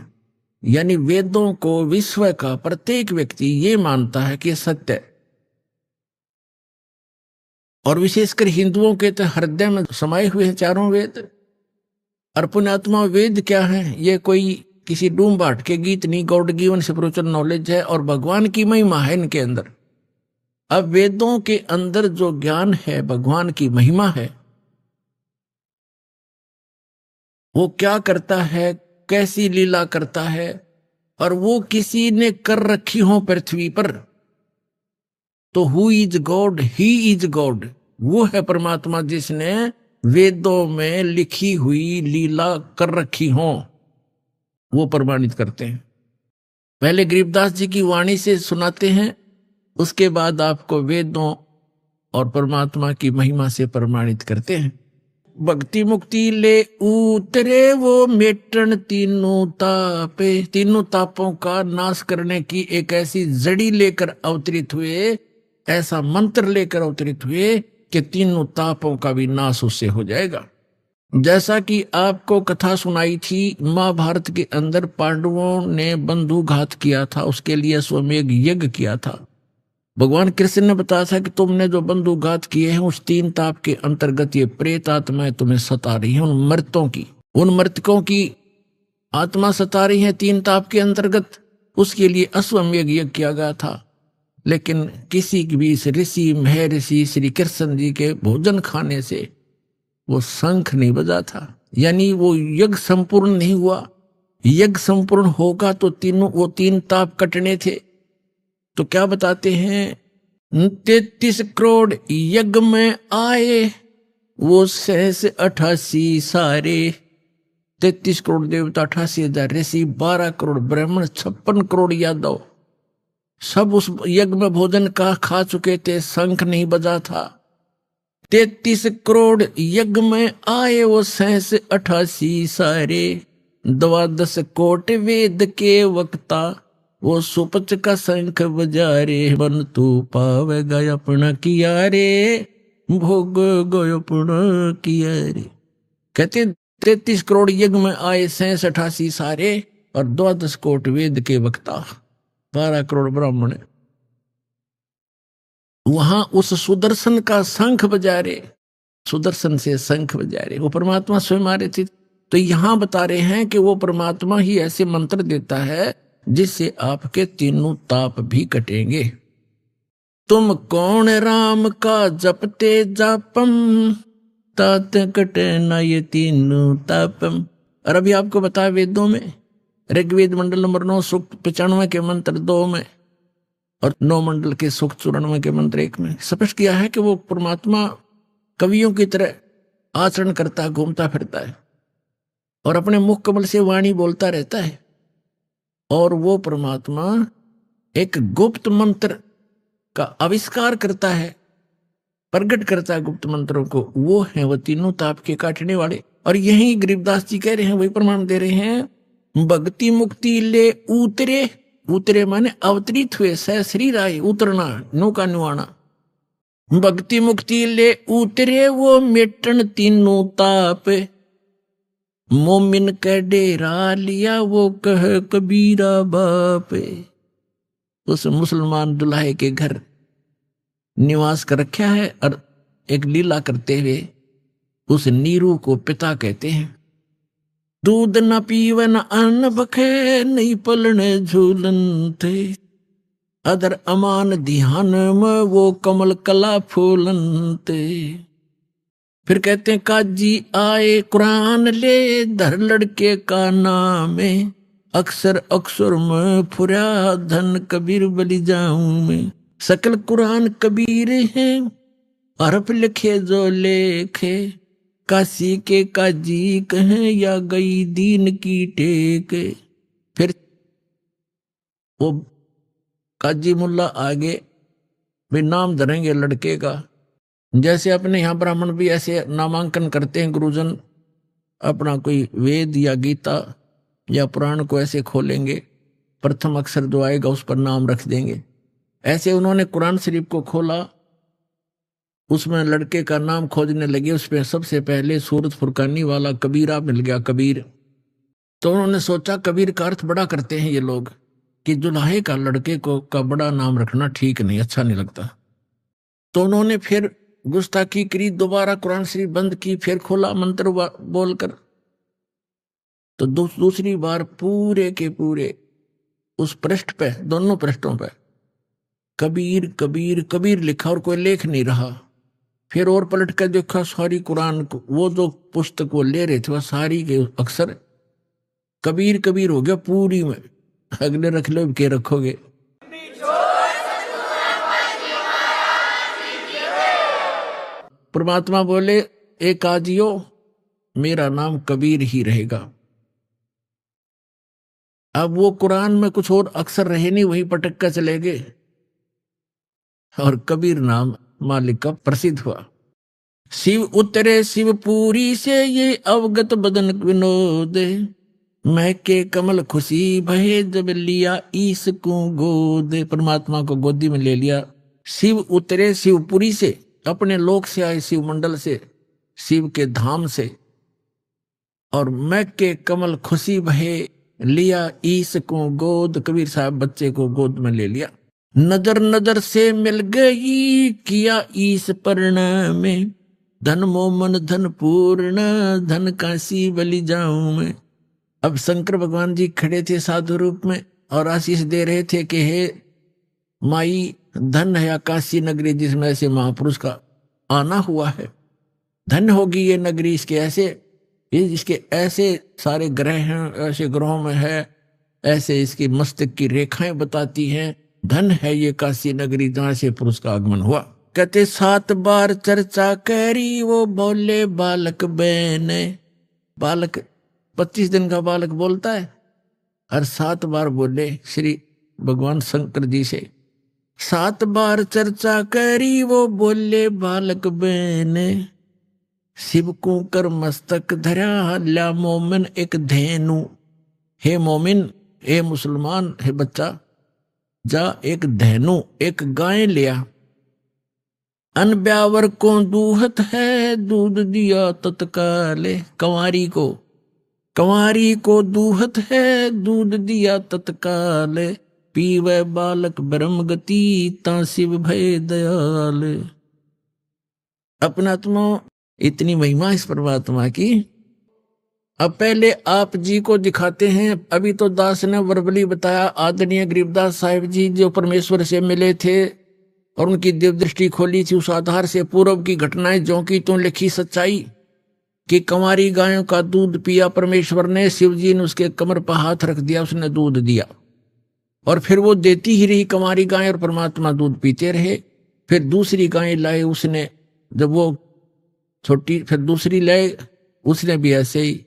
यानी वेदों को, विश्व का प्रत्येक व्यक्ति ये मानता है कि सत्य है, और विशेषकर हिंदुओं के तो हृदय में समाये हुए हैं चारों वेद। और पुण्यात्मा वेद क्या है, ये कोई किसी डूम बाट के गीत नहीं, गॉड गिवन स्पिरिचुअल नॉलेज है और भगवान की महिमा है इनके अंदर। अब वेदों के अंदर जो ज्ञान है, भगवान की महिमा है, वो क्या करता है, कैसी लीला करता है, और वो किसी ने कर रखी हो पृथ्वी पर, तो who is God, he is God, वो है परमात्मा जिसने वेदों में लिखी हुई लीला कर रखी हो, वो प्रमाणित करते हैं। पहले गरीबदास जी की वाणी से सुनाते हैं, उसके बाद आपको वेदों और परमात्मा की महिमा से प्रमाणित करते हैं। भक्ति मुक्ति ले उतरे वो मेटन तीनों तापे, तीनों तापों का नाश करने की एक ऐसी जड़ी लेकर अवतरित हुए, ऐसा मंत्र लेकर अवतरित हुए कि तीनों तापों का भी नाश उससे हो जाएगा। जैसा कि आपको कथा सुनाई थी, महाभारत के अंदर पांडवों ने बंधुघात किया था, उसके लिए अश्वमेध यज्ञ किया था। भगवान कृष्ण ने बताया था कि तुमने जो बंधुघात किए हैं उस तीन ताप के अंतर्गत ये प्रेत आत्माएं तुम्हें सता रही हैं, उन मृतों की, उन मृतकों की आत्मा सता रही है तीन ताप के अंतर्गत। उसके लिए अश्वमेध यज्ञ किया गया था, लेकिन किसी भी ऋषि महर्षि श्री कृष्ण जी के भोजन खाने से वो शंख नहीं बजा था, यानी वो यज्ञ संपूर्ण नहीं हुआ। यज्ञ संपूर्ण होगा तो वो तीन ताप कटने थे। तो क्या बताते हैं, 33 करोड़ यज्ञ में आए वो 88 सारे, 33 करोड़ देवता, 88,000 ऋषि, 12 करोड़ ब्राह्मण, 56 करोड़ यादव, सब उस यज्ञ में भोजन का खा चुके थे, शंख नहीं बजा था। 33 करोड़ यज्ञ में आए वो 88 सारे, 12 कोट वेद के वक्ता, वो सुपच का शंख बजा रे, मन तू पावेगा अपना किया रे, भोग गयो अपना किया रे। कहते 33 करोड़ यज्ञ में आए 88 सारे और 12 कोट वेद के वक्ता, 12 करोड़ ब्राह्मण। वहां उस सुदर्शन का शंख बजा रे, सुदर्शन से शंख बजा रे, वो परमात्मा स्वयं आ रहे थे। तो यहां बता रहे हैं कि वो परमात्मा ही ऐसे मंत्र देता है जिससे आपके तीनों ताप भी कटेंगे। तुम कौन राम का जपते जापम, तात कटे ना ये तीनों तापम। और अभी आपको बताया वेदों में, ऋग्वेद मंडल नंबर 9 सूक्त 95 के मंत्र 2 में और 9 मंडल के सूक्त 94 के मंत्र 1 में स्पष्ट किया है कि वो परमात्मा कवियों की तरह आचरण करता, घूमता फिरता है और अपने मुख कमल से वाणी बोलता रहता है। और वो परमात्मा एक गुप्त मंत्र का आविष्कार करता है, प्रकट करता है गुप्त मंत्रों को, वो है वो तीनों ताप के काटने वाले। और यही गरीबदास जी कह रहे हैं, वही प्रमाण दे रहे हैं। भक्ति मुक्ति ले उतरे, उतरे माने अवतरित हुए, सह शरीर आए, उतरना, नौका नुआना। भक्ति मुक्ति ले उतरे वो मेटन तीनों ताप, मोमिन के डेरा लिया वो कह कबीरा बाप। उस मुसलमान दुल्हे के घर निवास कर रखा है और एक लीला करते हुए उस नीरू को पिता कहते हैं। दूध न पीवे न अन्न बखे, नहीं पलने झूलन थे, अदर अमान ध्यान में वो कमल कला फूलन थे। फिर कहते हैं काजी आए कुरान ले, धर लड़के का नाम है, अक्सर अक्सर में फुरा धन कबीर बलि जाऊं मैं। सकल कुरान कबीर है, हरफ लिखे जो लेखे, काशी के काजी कहें या गई दीन की टेक। फिर वो काजी मुल्ला आगे भी नाम धरेंगे लड़के का। जैसे अपने यहाँ ब्राह्मण भी ऐसे नामांकन करते हैं, गुरुजन अपना कोई वेद या गीता या पुराण को ऐसे खोलेंगे, प्रथम अक्षर जो आएगा उस पर नाम रख देंगे। ऐसे उन्होंने कुरान शरीफ को खोला, उसमें लड़के का नाम खोजने लगे, उसमें सबसे पहले सूरत फुरकानी वाला कबीरा मिल गया, कबीर। तो उन्होंने सोचा कबीर का अर्थ बड़ा करते हैं ये लोग कि दुल्हे का लड़के को का बड़ा नाम रखना ठीक नहीं, अच्छा नहीं लगता। तो उन्होंने फिर गुस्ताखी करी, दोबारा कुरान शरीफ बंद की, फिर खोला मंत्र बोलकर। तो दूसरी बार पूरे के पूरे उस पृष्ठ पे, दोनों पृष्ठों पे कबीर कबीर कबीर लिखा और कोई लेख नहीं रहा। फिर और पलट कर देखा सारी कुरान को, वो जो पुस्तक वो ले रहे थे वह सारी के अक्षर कबीर कबीर हो गया पूरी में। अगले रख लो के रखोगे। परमात्मा बोले एक आजियो मेरा नाम कबीर ही रहेगा। अब वो कुरान में कुछ और अक्षर रहे नहीं, वही पटक कर चले गए और कबीर नाम मालिक का प्रसिद्ध हुआ। शिव उतरे शिवपुरी से ये अवगत बदन विनोद, मैं के कमल खुशी भये जब लिया ईस को गोद। परमात्मा को गोदी में ले लिया। शिव उतरे शिवपुरी से, अपने लोक से आए, शिव मंडल से, शिव के धाम से, और मैं के कमल खुशी भये लिया ईस को गोद। कबीर साहब बच्चे को गोद में ले लिया। नजर नजर से मिल गई किया ईस प्रणाम में, धन मोमन धन पूर्ण धन काशी बलि जाऊं मैं। अब शंकर भगवान जी खड़े थे साधु रूप में और आशीष दे रहे थे कि हे माई, धन है काशी नगरी जिसमें से महापुरुष का आना हुआ है, धन होगी ये नगरी, इसके ऐसे सारे ग्रह हैं, ऐसे ग्रहों में है, ऐसे इसकी मस्तक की रेखाएं बताती हैं, धन है ये काशी नगरी जहां से पुरुष का आगमन हुआ। कहते 7 बार चर्चा करी वो बोले बालक बहने। बालक 25 दिन का बालक बोलता है और 7 बार बोले श्री भगवान शंकर जी से। 7 बार चर्चा करी वो बोले बालक बहने, शिव को कर मस्तक धरा ल्या मोमिन एक धेनु। हे मोमिन, हे मुसलमान, हे बच्चा, जा एक धेनु एक गाय लिया। अनब्यावर को दूहत है दूध दिया तत्काले। कंवारी को दूहत है दूध दिया तत्काले, पीवे बालक ब्रह्म गति ता शिव भय दयाल। अपनात्मा इतनी महिमा इस परमात्मा की। अब पहले आप जी को दिखाते हैं। अभी तो दास ने वर्बली बताया, आदरणीय गरीबदास साहिब जी जो परमेश्वर से मिले थे और उनकी दिव्य दृष्टि खोली थी, उस आधार से पूर्व की घटनाएं जो की तो लिखी सच्चाई कि कंवारी गायों का दूध पिया परमेश्वर ने, शिव जी ने उसके कमर पर हाथ रख दिया, उसने दूध दिया और फिर वो देती ही रही कंवारी गाय और परमात्मा दूध पीते रहे। फिर दूसरी गाय लाए उसने, जब वो छोटी, फिर दूसरी लाए उसने भी ऐसे ही।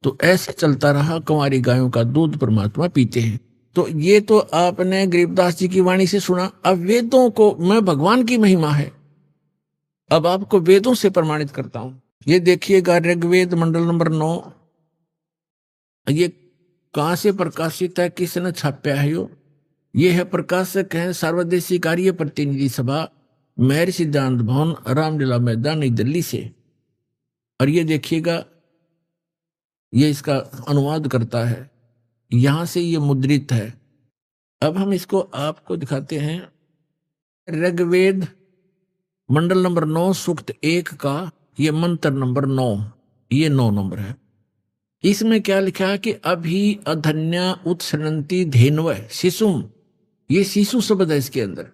तो ऐसे चलता रहा, कंवारी गायों का दूध परमात्मा पीते हैं। तो ये तो आपने गरीबदास जी की वाणी से सुना। अब वेदों को मैं भगवान की महिमा है, अब आपको वेदों से प्रमाणित करता हूं। ये देखिएगा ऋग्वेद मंडल नंबर 9, ये कहां से प्रकाशित है, किसने छापा है? ये है प्रकाशक है सर्वदेशी कार्य प्रतिनिधि सभा, महर्षि सिद्धांत भवन, रामलीला मैदान, नई दिल्ली से। और ये देखिएगा, ये इसका अनुवाद करता है, यहां से ये मुद्रित है। अब हम इसको आपको दिखाते हैं। ऋग्वेद मंडल नंबर 9 सूक्त 1 का ये मंत्र नंबर 9, ये 9 नंबर है। इसमें क्या लिखा है कि अभी अधन्या उत्सरंती धेनव शिशुम, ये शिशु शब्द है इसके अंदर।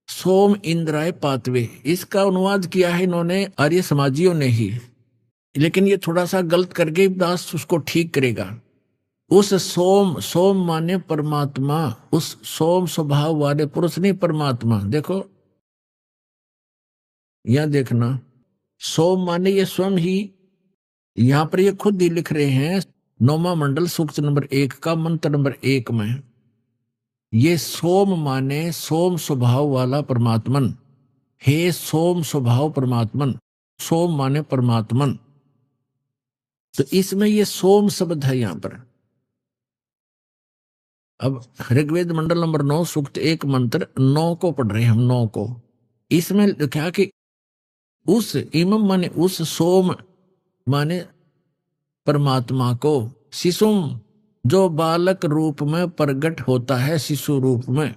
सोम इंद्राय पातवे, इसका अनुवाद किया है इन्होंने आर्य समाजियों ने ही, लेकिन ये थोड़ा सा गलत करके दास उसको ठीक करेगा। उस सोम, सोम माने परमात्मा, उस सोम स्वभाव वाले पुरुष नहीं परमात्मा। देखो यहां देखना, सोम माने ये स्वयं ही, यहां पर ये खुद ही लिख रहे हैं 9वां मंडल सूक्त नंबर 1 का मंत्र नंबर 1 में, ये सोम माने सोम स्वभाव वाला परमात्मन। हे सोम स्वभाव परमात्मन, सोम माने परमात्मन। तो इसमें ये सोम शब्द है यहां पर। अब ऋग्वेद मंडल नंबर 9 सूक्त 1 मंत्र 9 को पढ़ रहे हैं हम, 9 को। इसमें लिखा कि उस इमम माने उस, सोम माने परमात्मा को, शिशुम जो बालक रूप में प्रकट होता है, शिशु रूप में,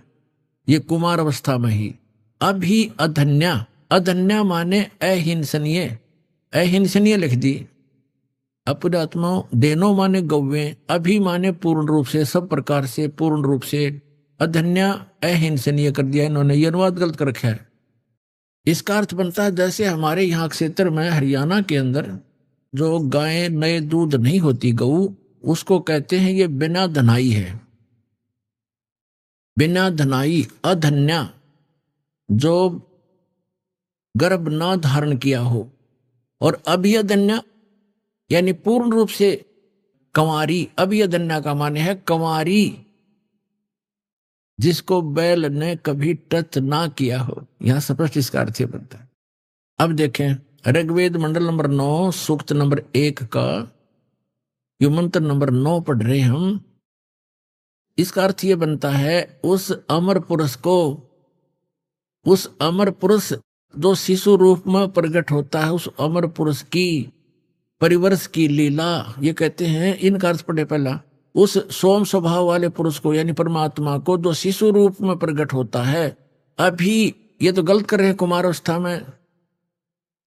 ये कुमार अवस्था में ही। अभी अधन्या, अधन्या माने अहिंसनीय, अहिंसनीय लिख दी। अपरात्मा देनो माने गौवे, अभी माने पूर्ण रूप से, सब प्रकार से, पूर्ण रूप से। अधन्या अहिंसनीय कर दिया इन्होंने, ये अनुवाद गलत कर रखा है। इसका अर्थ बनता है जैसे हमारे यहाँ क्षेत्र में हरियाणा के अंदर जो गाय नए दूध नहीं होती गऊ, उसको कहते हैं ये बिना धनाई है, बिना धनाई। अधन्या जो गर्भ ना धारण किया हो, और अभियधन्या यानी पूर्ण रूप से कंवारी। अभियधन्या का माने है कंवारी, जिसको बैल ने कभी टच ना किया हो। यहां स्पष्ट इसका अर्थ बनता है। अब देखें ऋग्वेद मंडल नंबर 9 सूक्त नंबर 1 का यो मंत्र नंबर 9 पढ़ रहे हम। इसका अर्थ यह बनता है उस अमर पुरुष को, उस अमर पुरुष जो शिशु रूप में प्रकट होता है, उस अमर पुरुष की परिवर्ष की लीला, ये कहते हैं। इनका अर्थ पढ़े पहला, उस सोम स्वभाव वाले पुरुष को यानी परमात्मा को जो शिशु रूप में प्रकट होता है। अभी ये तो गलत कर रहे हैं, कुमार अवस्था में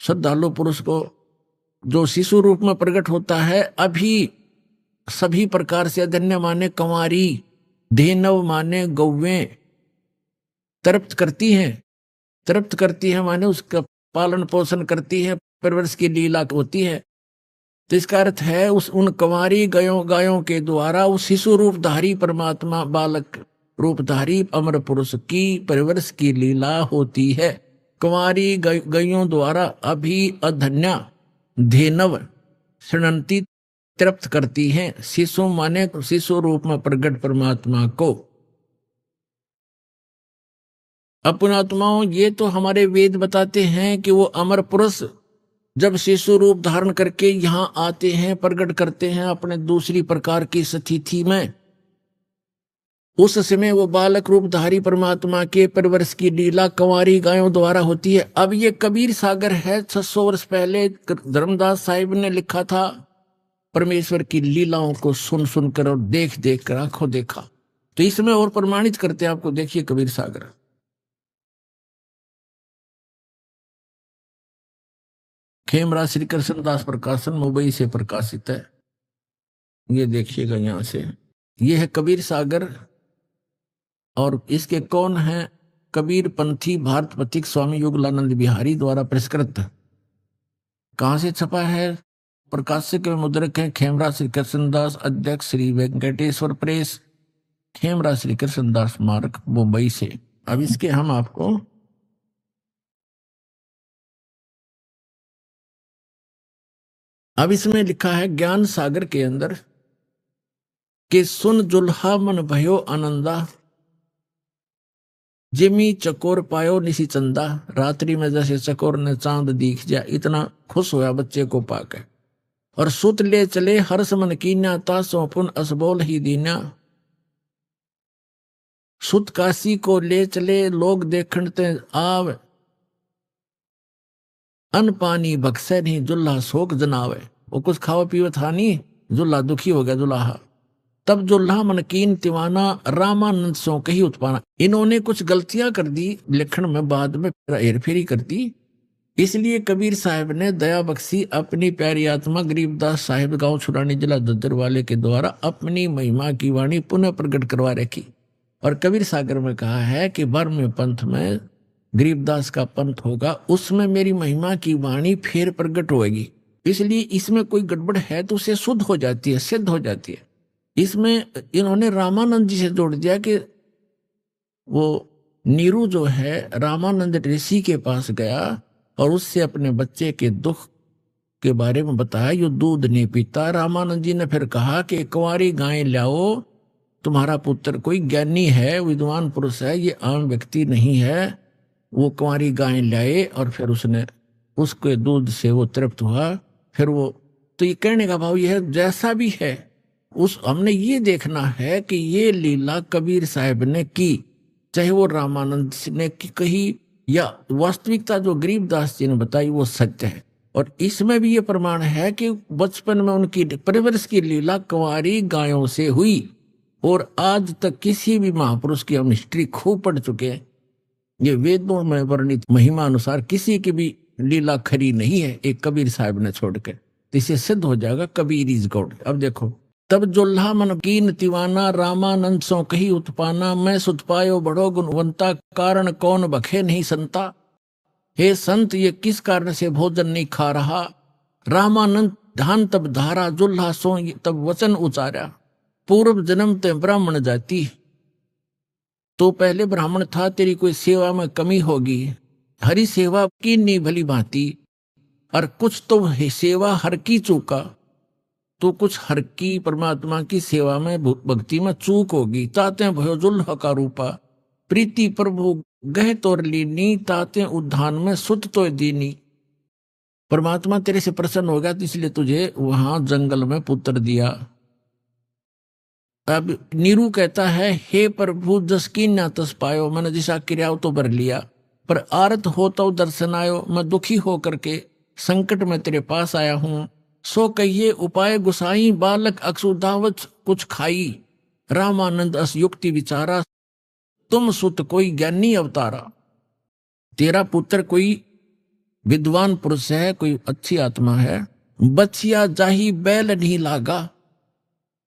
श्रद्धालु पुरुष को जो शिशु रूप में प्रकट होता है, अभी सभी प्रकार से। अधन्य माने कंवारी, धेनव माने गौवें, तृप्त करती हैं, तृप्त करती है माने उसका पालन पोषण करती है, परवरिश की लीला होती है। तो इसका अर्थ है उस उन कंवारी गायों के द्वारा उस शिशु रूपधारी परमात्मा, बालक रूपधारी अमर पुरुष की परवरिश की लीला होती है। कंवारी गायों द्वारा अभी अधन्या धेनव शृणंती तृप्त करती हैं, शिशु माने शिशु रूप में प्रकट परमात्मा को। अपनात्माओं, ये तो हमारे वेद बताते हैं कि वो अमर पुरुष जब शिशु रूप धारण करके यहां आते हैं, प्रकट करते हैं अपने दूसरी प्रकार की स्थिति में, उस समय वो बालक रूपधारी परमात्मा के परवरिश की लीला कंवारी गायों द्वारा होती है। अब ये कबीर सागर है, 600 वर्ष पहले धर्मदास साहिब ने लिखा था। परमेश्वर की लीलाओं को सुन सुनकर और देख देख कर आंखों देखा। तो इसमें और प्रमाणित करते हैं आपको, देखिए कबीर सागर। खेमराज श्री कृष्णदास प्रकाशन मुंबई से प्रकाशित है। ये देखिएगा यहां से, ये है कबीर सागर। और इसके कौन है? कबीर पंथी भारत पथिक स्वामी युगलानंद बिहारी द्वारा पुरस्कृत। कहां से छपा है? प्रकाशक में मुद्रक है खेमराज श्री कृष्णदास, अध्यक्ष श्री वेंकटेश्वर प्रेस, खेमराज श्री कृष्णदास स्मारक मुंबई से। अब इसके हम आपको अब इसमें लिखा है ज्ञान सागर के अंदर कि सुन जुल्हा मन भयो आनंदा, जिमी चकोर पायो निशी चंदा। रात्रि में जैसे चकोर ने चांद दिख जाए, इतना खुश होया बच्चे को पाकर। और सुत ले चले हर्ष मन कीन्या, तासो पुन असबोल ही दीन्या। सुत काशी को ले चले लोग देखण ते आव, अन पानी बक्से नहीं जुल्हा शोक जनावे। वो कुछ खावा पीवा था नहीं, जुल्हा दुखी हो गया जुल्हा। तब जुल्हा मनकीन तिवाना रामानंद सो कही उत्पाना। इन्होंने कुछ गलतियां कर दी लिखण में, बाद में हेरफेरी कर दी, इसलिए कबीर साहब ने दया बख्शी अपनी प्यारी आत्मा गरीबदास साहिब गांव छुरानी जिला दद्दर वाले के द्वारा अपनी महिमा की वाणी पुनः प्रकट करवा रखी। और कबीर सागर में कहा है कि बर्म पंथ में गरीबदास का पंथ होगा, उसमें मेरी महिमा की वाणी फिर प्रकट होगी। इसलिए इसमें कोई गड़बड़ है तो उसे शुद्ध हो जाती है, सिद्ध हो जाती है। इसमें इन्होंने रामानंद जी से जोड़ दिया कि वो नीरू जो है रामानंद ऋषि के पास गया और उससे अपने बच्चे के दुख के बारे में बताया। यो दूध नहीं पीता। रामानंद जी ने फिर कहा कि कुंवारी गाय लाओ, तुम्हारा पुत्र कोई ज्ञानी है, विद्वान पुरुष है, ये आम व्यक्ति नहीं है। वो कुंवारी गाय लाए और फिर उसने उसके दूध से वो तृप्त हुआ। फिर वो तो ये कहने का भाव यह है, जैसा भी है उस हमने ये देखना है कि ये लीला कबीर साहब ने की, चाहे वो रामानंद ने की कही या वास्तविकता जो गरीबदास जी ने बताई वो सत्य है। और इसमें भी ये प्रमाण है कि बचपन में उनकी परवरिश की लीला कुंवारी गायों से हुई। और आज तक किसी भी महापुरुष की हम हिस्ट्री खूब पढ़ चुके हैं, ये वेदों में वर्णित महिमा अनुसार किसी की भी लीला खरी नहीं है एक कबीर साहब ने छोड़ के। तो इसे सिद्ध हो जाएगा कबीर इज गॉड। अब देखो, तब जुल्हा मन कीन तिवाना रामानंद सो कही उत्पाना। मैं सुत पायो बड़ो गुणवंता, कारण कौन बखे नहीं संता। हे संत, ये किस कारण से भोजन नहीं खा रहा। रामानंद ध्यान तब धारा, जुल्हा सो तब वचन उचारा। पूर्व जन्म ते ब्राह्मण जाति, तो पहले ब्राह्मण था, तेरी कोई सेवा में कमी होगी। हरि सेवा की नहीं भली भांति, और कुछ तो सेवा हर की चूका, तो कुछ हर की परमात्मा की सेवा में भक्ति में चूक होगी। ताते भयो जुल्हा का रूपा, प्रीति प्रभु गह तोर लीनी। ताते उद्धान में सुत तो दीनी। परमात्मा तेरे से प्रसन्न हो गया तो इसलिए तुझे वहां जंगल में पुत्र दिया। अब नीरू कहता है, हे प्रभु जस की ना तस पायो। मैंने जिसा क्रियाओं तो बर लिया, पर आरत हो तो दर्शन आयो। मैं दुखी हो करके संकट में तेरे पास आया हूं। सो कहिए उपाय गुसाई, बालक अक्षुदावत कुछ खाई। रामानंद अस युक्ति विचारा, तुम सुत कोई ज्ञानी अवतारा। तेरा पुत्र कोई विद्वान पुरुष है, कोई अच्छी आत्मा है। बछिया जाही बैल नहीं लागा,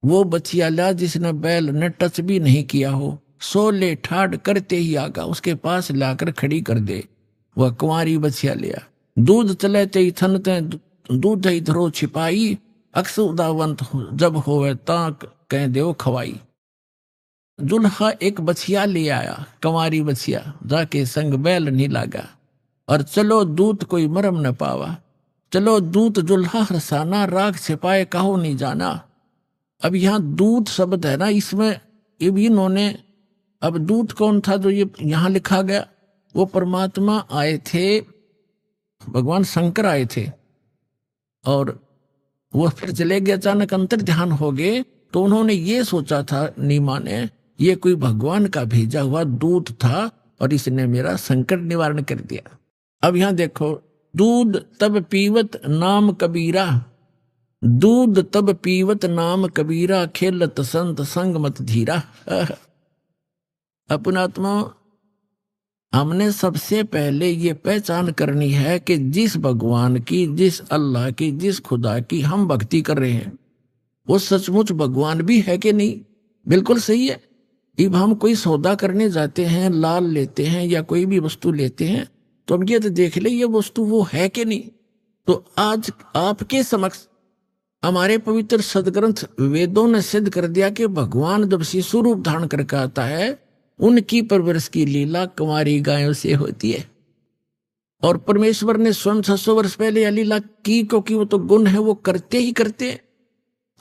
वो बछिया ला जिसने बैल ने टच भी नहीं किया हो। सो ले ठाड़ करते ही आगा, उसके पास लाकर खड़ी कर दे। वह कुंवारी बछिया लिया। दूध चले ते थन ते दूध धरो छिपाई। अक्स उदावंत जब होवे ता कह देव खवाई। जुल्हा एक बछिया ले आया, कुंवारी बछिया, जाके संग बैल नहीं लागा। और चलो दूत कोई मरम न पावा। चलो दूत जुल्हा हरसाना, राग छिपाए कहो नहीं जाना। अब यहाँ दूत शब्द है ना, इसमें ये भी इन्होंने, अब दूत कौन था जो ये यहाँ लिखा गया, वो परमात्मा आए थे, भगवान शंकर आए थे और वो फिर चले गए। अचानक अंतर ध्यान हो गए तो उन्होंने ये सोचा था नीमा ने, ये कोई भगवान का भेजा हुआ दूत था और इसने मेरा संकट निवारण कर दिया। अब यहां देखो, दूध तब पीवत नाम कबीरा। दूध तब पीवत नाम कबीरा, खेलत संत संग मत धीरा। अपनात्मा, हमने सबसे पहले ये पहचान करनी है कि जिस भगवान की, जिस अल्लाह की, जिस खुदा की हम भक्ति कर रहे हैं वो सचमुच भगवान भी है कि नहीं। बिल्कुल सही है। जब हम कोई सौदा करने जाते हैं, लाल लेते हैं या कोई भी वस्तु लेते हैं, तो हम ये तो देख ले ये वस्तु वो है कि नहीं। तो आज आपके समक्ष हमारे पवित्र सदग्रंथ वेदों ने सिद्ध कर दिया कि भगवान जब शिशु रूप धारण करके आता है, उनकी परवरिश की लीला कुंवारी गायों से होती है। और परमेश्वर ने स्वयं 600 वर्ष पहले यह लीला की, क्योंकि वो तो गुण है, वो करते ही करते।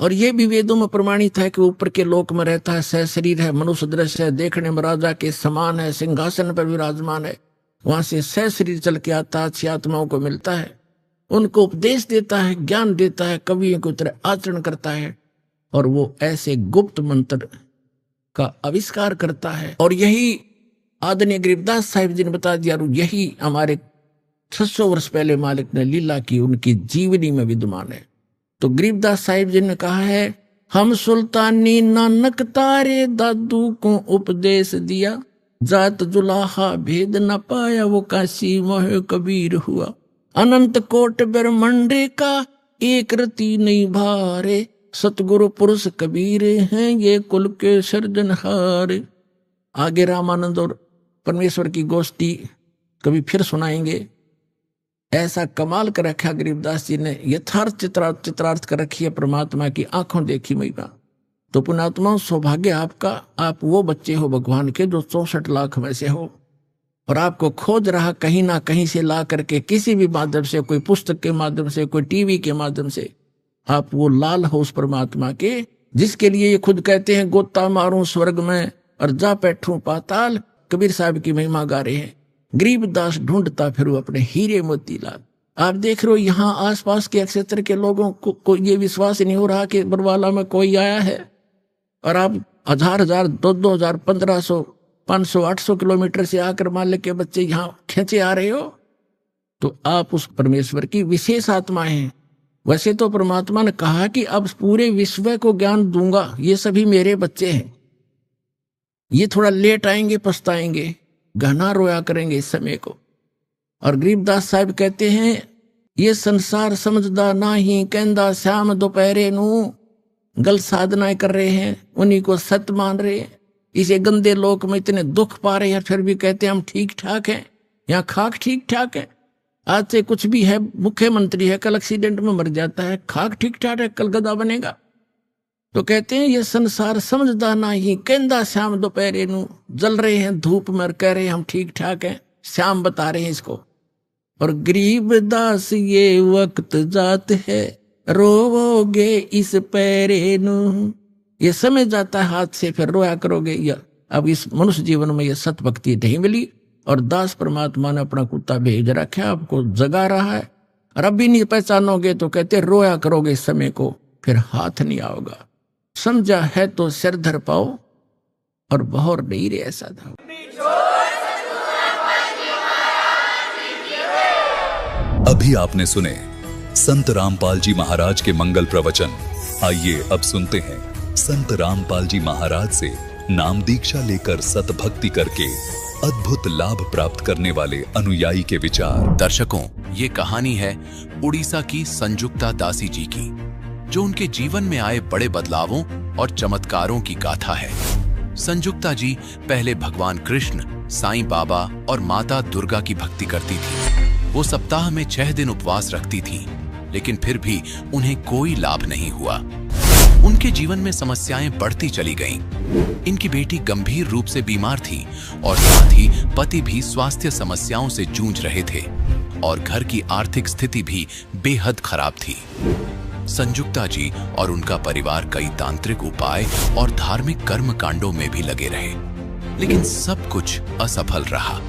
और ये भी वेदों में प्रमाणित है कि ऊपर के लोक में रहता है, सह शरीर है, मनुष्य दृश्य है, देखने में राजा के समान है, सिंहासन पर विराजमान है। वहां से सह शरीर चल के आता है, अच्छी आत्माओं को मिलता है, उनको उपदेश देता है, ज्ञान देता है, कवियों की तरह आचरण करता है, और वो ऐसे गुप्त मंत्र का आविष्कार करता है। और यही आदरणीय गरीबदास साहिब जी ने बता दिया, यही हमारे 600 वर्ष पहले मालिक ने लीला की, उनकी जीवनी में विद्यमान है। तो गरीबदास साहिब जी ने कहा है, हम सुल्तानी नानक तारे दादू को उपदेश दिया, जात जुलाहा भेद न पाया वो काशी मोह कबीर हुआ, अनंत कोट ब्रह्मंडे का एक रति नहीं भारे, सतगुरु पुरुष कबीर हैं ये कुल के सर्जनहार। आगे रामानंद और परमेश्वर की गोष्ठी कभी फिर सुनाएंगे। ऐसा कमाल कर रखा गरीबदास जी ने, यथार्थ चित्रार्थ कर रखी है परमात्मा की आंखों देखी महिमा। तो पुण्यात्मा सौभाग्य आपका, आप वो बच्चे हो भगवान के जो 64 लाख में से हो, और आपको खोज रहा कहीं ना कहीं से ला करके, किसी भी माध्यम से, कोई पुस्तक के माध्यम से, कोई टीवी के माध्यम से, आप वो लाल हो उस परमात्मा के, जिसके लिए ये खुद कहते हैं गोता मारूं स्वर्ग में और जा बैठूं पाताल। कबीर साहब की महिमा गा रहे हैं। गरीबदास ढूंढता फिर अपने हीरे मोतीलाल। आप देख रहे हो यहाँ आसपास के क्षेत्र के लोगों को ये विश्वास नहीं हो रहा कि बरवाला में कोई आया है, और आप 1000 2000 1500 500 800 किलोमीटर से आकर मालिक के बच्चे यहाँ खींचे आ रहे हो, तो आप उस परमेश्वर की विशेष आत्मा हैं। वैसे तो परमात्मा ने कहा कि अब पूरे विश्व को ज्ञान दूंगा, ये सभी मेरे बच्चे हैं। ये थोड़ा लेट आएंगे, पछताएंगे, गहना रोया करेंगे इस समय को। और गरीबदास साहब कहते हैं, ये संसार समझदा नाही, कहंदा श्याम दोपहरे नू, गलत साधनाएं कर रहे हैं, उन्हीं को सत्य मान रहे हैं। इसे गंदे लोक में इतने दुख पा रहे हैं, फिर भी कहते हैं हम ठीक ठाक हैं, यहाँ खाक ठीक ठाक है। आज से कुछ भी है, मुख्यमंत्री है, कल एक्सीडेंट में मर जाता है, खाक ठीक ठाक है, कल गधा बनेगा। तो कहते हैं ये संसार समझदा नहीं, कहंदा श्याम दोपहरे नू, जल रहे हैं धूप में और कह रहे हैं हम ठीक ठाक हैं, श्याम बता रहे हैं इसको। और गरीबदास ये वक्त जात है, रोवोगे इस पैरे नू, ये समय जाता है हाथ से, फिर रोया करोगे। या अब इस मनुष्य जीवन में ये सत भक्ति नहीं मिली, और दास परमात्मा ने अपना कुत्ता भेज रखा, आपको जगा रहा है, और अब भी नहीं पहचानोगे तो कहते रोया करोगे इस समय को, फिर हाथ नहीं आओगा। समझा है तो सिर धर पाओ, और बहर नहीं रे ऐसा था। अभी आपने सुने संत रामपाल जी महाराज के मंगल प्रवचन। आइए अब सुनते हैं संत रामपाल जी महाराज से नाम दीक्षा लेकर सत भक्ति करके अद्भुत लाभ प्राप्त करने वाले अनुयायी के विचार। दर्शकों, ये कहानी है उड़ीसा की संजुक्ता दासी जी की, जो उनके जीवन में आए बड़े बदलावों और चमत्कारों की गाथा है। संजुक्ता जी पहले भगवान कृष्ण, साईं बाबा और माता दुर्गा की भक्ति करती थी। वो सप्ताह में 6 दिन उपवास रखती थी, लेकिन फिर भी उन्हें कोई लाभ नहीं हुआ। उनके जीवन में समस्याएं बढ़ती चली गईं। इनकी बेटी गंभीर रूप से बीमार थी, और साथ ही पति भी स्वास्थ्य समस्याओं से जूझ रहे थे, और घर की आर्थिक स्थिति भी बेहद खराब थी। संजुक्ता जी और उनका परिवार कई तांत्रिक उपाय और धार्मिक कर्म कांडों में भी लगे रहे, लेकिन सब कुछ असफल रहा।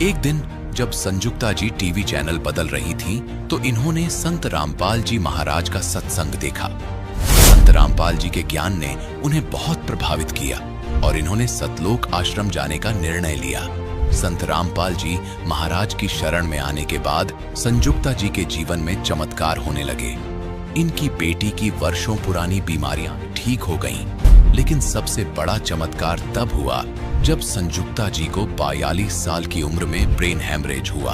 एक दिन जब संजुक्ता जी टीवी चैनल बदल रही थी, तो इन्होंने संत रामपाल जी महाराज का सत्संग देखा। संत रामपाल जी के ज्ञान ने उन्हें बहुत प्रभावित किया, और इन्होंने सतलोक आश्रम जाने का निर्णय लिया। संत रामपाल जी महाराज की शरण में आने के बाद संजुक्ता जी के जीवन में चमत्कार होने लगे। इनकी बेटी की वर्षों पुरानी बीमारियां ठीक हो गईं, लेकिन सबसे बड़ा चमत्कार तब हुआ जब संजुक्ता जी को 42 साल की उम्र में ब्रेन हैमरेज हुआ,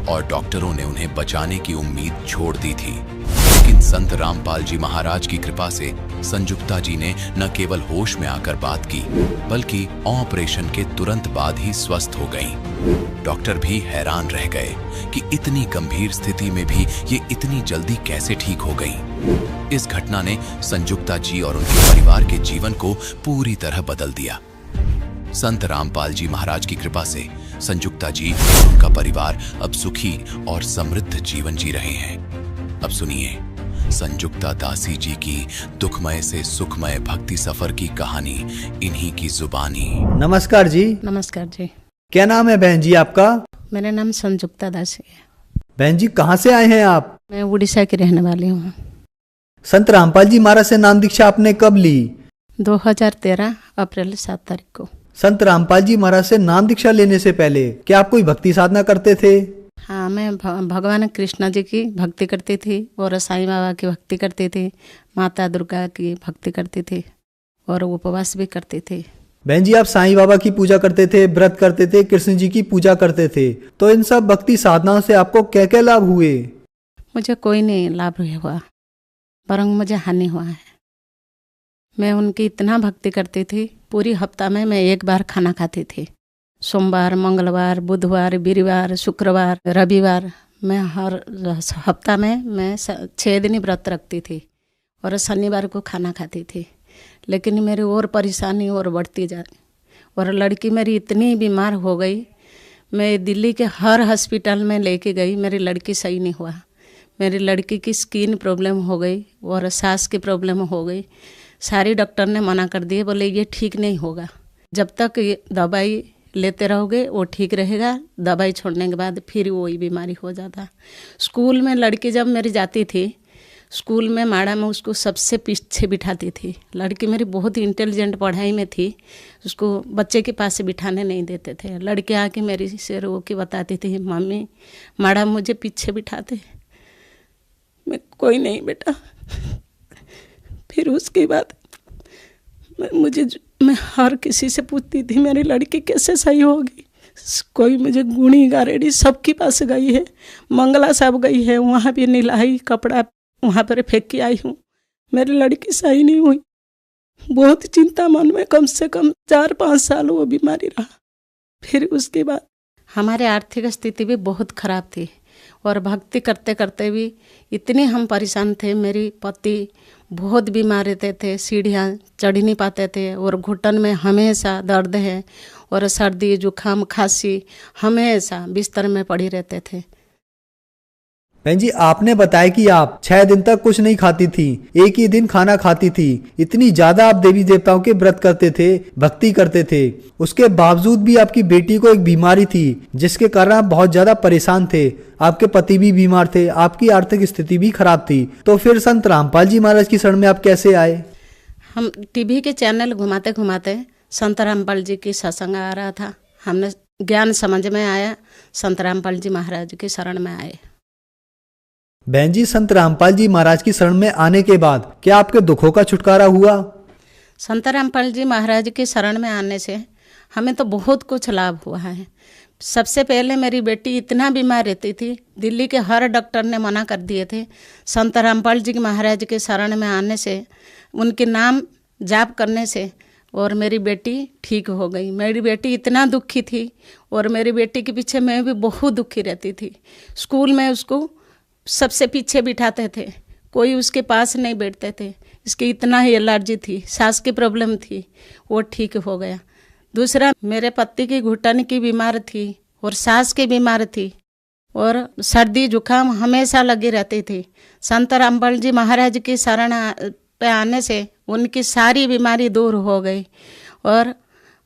और डॉक्टरों ने उन्हें बचाने की उम्मीद छोड़ दी थी। लेकिन संत रामपाल जी महाराज की कृपा से संजुक्ता जी ने न केवल होश में आकर बात की, बल्कि ऑपरेशन के तुरंत बाद ही स्वस्थ हो गईं। डॉक्टर भी हैरान रह गए कि इतनी गंभीर स्थिति में भी ये इतनी जल्दी कैसे ठीक हो गईं। इस घटना ने संजुक्ता जी और उनके परिवार के जीवन को पूरी तरह बदल दिया। संत रामपाल जी महाराज की कृपा से संजुक्ता जी और उनका परिवार अब सुखी और समृद्ध जीवन जी रहे हैं। अब सुनिए संजुक्ता दासी जी की दुखमय से सुखमय भक्ति सफर की कहानी इन्हीं की जुबानी। नमस्कार जी। नमस्कार जी। क्या नाम है बहन जी आपका? मेरा नाम संजुक्ता दासी है। बहन जी कहाँ से आए हैं आप? मैं उड़ीसा की रहने वाली हूँ। संत रामपाल जी महाराज से नाम दीक्षा आपने कब ली? 2013 अप्रैल 7 तारीख को। संत रामपाल जी महाराज से नाम दीक्षा लेने से पहले क्या आप कोई भक्ति साधना करते थे? हाँ, मैं भगवान कृष्ण जी की भक्ति करती थी और साईं बाबा की भक्ति करती थी, माता दुर्गा की भक्ति करती थी और उपवास भी करती थी। बहन जी, आप साईं बाबा की पूजा करते थे, व्रत करते थे, कृष्ण जी की पूजा करते थे, तो इन सब भक्ति साधनाओं से आपको क्या क्या लाभ हुए? मुझे कोई नहीं लाभ हुआ, बरंग मुझे हानि हुआ है। मैं उनकी इतना भक्ति करती थी, पूरी हफ्ता में मैं एक बार खाना खाती थी। सोमवार, मंगलवार, बुधवार, वीरवार, शुक्रवार, रविवार, मैं हर हफ्ता में मैं 6 दिन व्रत रखती थी और शनिवार को खाना खाती थी। लेकिन मेरी और परेशानी और बढ़ती जा रही और लड़की मेरी इतनी बीमार हो गई, मैं दिल्ली के हर हॉस्पिटल में लेके गई, मेरी लड़की सही नहीं हुआ। मेरी लड़की की स्किन प्रॉब्लम हो गई और सांस की प्रॉब्लम हो गई। सारी डॉक्टर ने मना कर दिए, बोले ये ठीक नहीं होगा, जब तक ये दवाई लेते रहोगे वो ठीक रहेगा, दवाई छोड़ने के बाद फिर वही बीमारी हो जाता। स्कूल में लड़की जब मेरी जाती थी, स्कूल में माड़ा में उसको सबसे पीछे बिठाती थी। लड़की मेरी बहुत इंटेलिजेंट पढ़ाई में थी, उसको बच्चे के पास से बिठाने नहीं देते थे। लड़के आके मेरी से रो के बताती थी, मम्मी माड़ा मुझे पीछे बिठाते। मैं कोई नहीं बेटा। फिर उसके बाद मैं हर किसी से पूछती थी मेरी लड़की कैसे सही होगी। कोई मुझे गुणी गारेडी सबके पास गई है, मंगला साहब गई है, वहाँ भी नीलाई कपड़ा वहाँ पर फेंक के आई हूँ, मेरी लड़की सही नहीं हुई। बहुत चिंता मन में कम से कम 4-5 साल वो बीमारी रहा। फिर उसके बाद हमारे आर्थिक स्थिति भी बहुत खराब थी और भक्ति करते करते भी इतने हम परेशान थे। मेरी पति बहुत बीमार रहते थे, सीढ़ियाँ चढ़ नहीं पाते थे और घुटन में हमेशा दर्द है और सर्दी जुकाम खांसी, हमेशा बिस्तर में पड़ी रहते थे। बहन जी, आपने बताया कि आप 6 दिन तक कुछ नहीं खाती थी, एक ही दिन खाना खाती थी। इतनी ज्यादा आप देवी देवताओं के व्रत करते थे, भक्ति करते थे, उसके बावजूद भी आपकी बेटी को एक बीमारी थी जिसके कारण आप बहुत ज्यादा परेशान थे। आपके पति भी बीमार थे, आपकी आर्थिक स्थिति भी खराब थी। तो फिर संत रामपाल जी महाराज की शरण में आप कैसे आए? हम टीवी के चैनल घुमाते घुमाते संत रामपाल जी की सत्संग आ रहा था, हमने ज्ञान समझ में आया, संत रामपाल जी महाराज की शरण में आए। बहन जी, संत रामपाल जी महाराज की शरण में आने के बाद क्या आपके दुखों का छुटकारा हुआ? संत रामपाल जी महाराज की शरण में आने से हमें तो बहुत कुछ लाभ हुआ है। सबसे पहले मेरी बेटी इतना बीमार रहती थी, दिल्ली के हर डॉक्टर ने मना कर दिए थे। संत रामपाल जी महाराज के शरण में आने से, उनके नाम जाप करने से और मेरी बेटी ठीक हो गई। मेरी बेटी इतना दुखी थी और मेरी बेटी के पीछे मैं भी बहुत दुखी रहती थी। स्कूल में उसको सबसे पीछे बिठाते थे, कोई उसके पास नहीं बैठते थे। इसकी इतना ही एलर्जी थी, सांस की प्रॉब्लम थी, वो ठीक हो गया। दूसरा, मेरे पति की घुटन की बीमार थी और सांस की बीमार थी और सर्दी जुकाम हमेशा लगी रहती थी। संत रामपाल जी महाराज की शरण पे आने से उनकी सारी बीमारी दूर हो गई और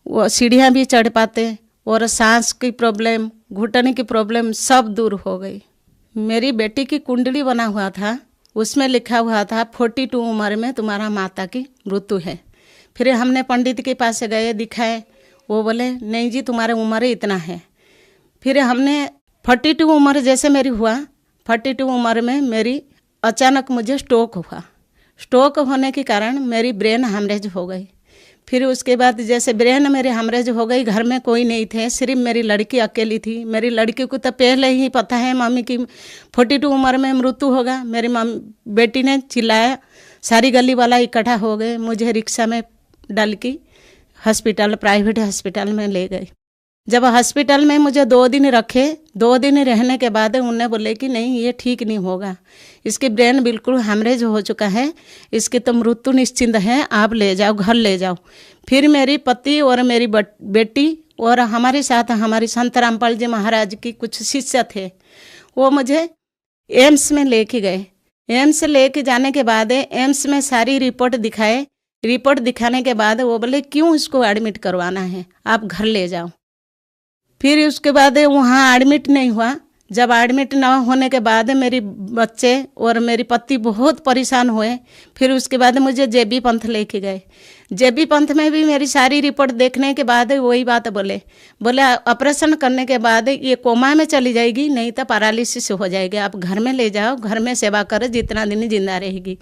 वो सीढ़ियाँ भी चढ़ पाते और सांस की प्रॉब्लम, घुटन की प्रॉब्लम सब दूर हो गई। मेरी बेटी की कुंडली बना हुआ था, उसमें लिखा हुआ था 42 उम्र में तुम्हारा माता की मृत्यु है। फिर हमने पंडित के पास गए, दिखाए, वो बोले नहीं जी तुम्हारा उम्र इतना है। फिर हमने 42 उम्र जैसे मेरी हुआ, 42 उम्र में मेरी अचानक मुझे स्ट्रोक हुआ। स्ट्रोक होने के कारण मेरी ब्रेन हैमरेज हो गई। फिर उसके बाद जैसे ब्रेन मेरे हैमरेज हो गई, घर में कोई नहीं थे, सिर्फ मेरी लड़की अकेली थी। मेरी लड़की को तो पहले ही पता है मम्मी की 42 उम्र में मृत्यु होगा। मेरी बेटी ने चिल्लाया, सारी गली वाला इकट्ठा हो गए, मुझे रिक्शा में डाल के हॉस्पिटल, प्राइवेट हॉस्पिटल में ले गए। जब हॉस्पिटल में मुझे 2 दिन रखे, 2 दिन रहने के बाद उन्होंने बोले कि नहीं ये ठीक नहीं होगा, इसकी ब्रेन बिल्कुल हैमरेज हो चुका है, इसकी तो मृत्यु निश्चिंत है, आप ले जाओ, घर ले जाओ। फिर मेरी पति और मेरी बेटी और हमारे साथ हमारी संत रामपाल जी महाराज की कुछ शिष्य थे, वो मुझे एम्स में लेके गए। एम्स लेके जाने के बाद एम्स में सारी रिपोर्ट दिखाए। रिपोर्ट दिखाने के बाद वो बोले क्यों इसको एडमिट करवाना है, आप घर ले जाओ। फिर उसके बाद वहाँ एडमिट नहीं हुआ, जब एडमिट न होने के बाद मेरी बच्चे और मेरी पति बहुत परेशान हुए। फिर उसके बाद मुझे जेबी पंथ लेके गए। जेबी पंथ में भी मेरी सारी रिपोर्ट देखने के बाद वही बात बोले ऑपरेशन करने के बाद ये कोमा में चली जाएगी, नहीं तो पैरालिसिस हो जाएगी, आप घर में ले जाओ, घर में सेवा करो, जितना दिन जिंदा रहेगी।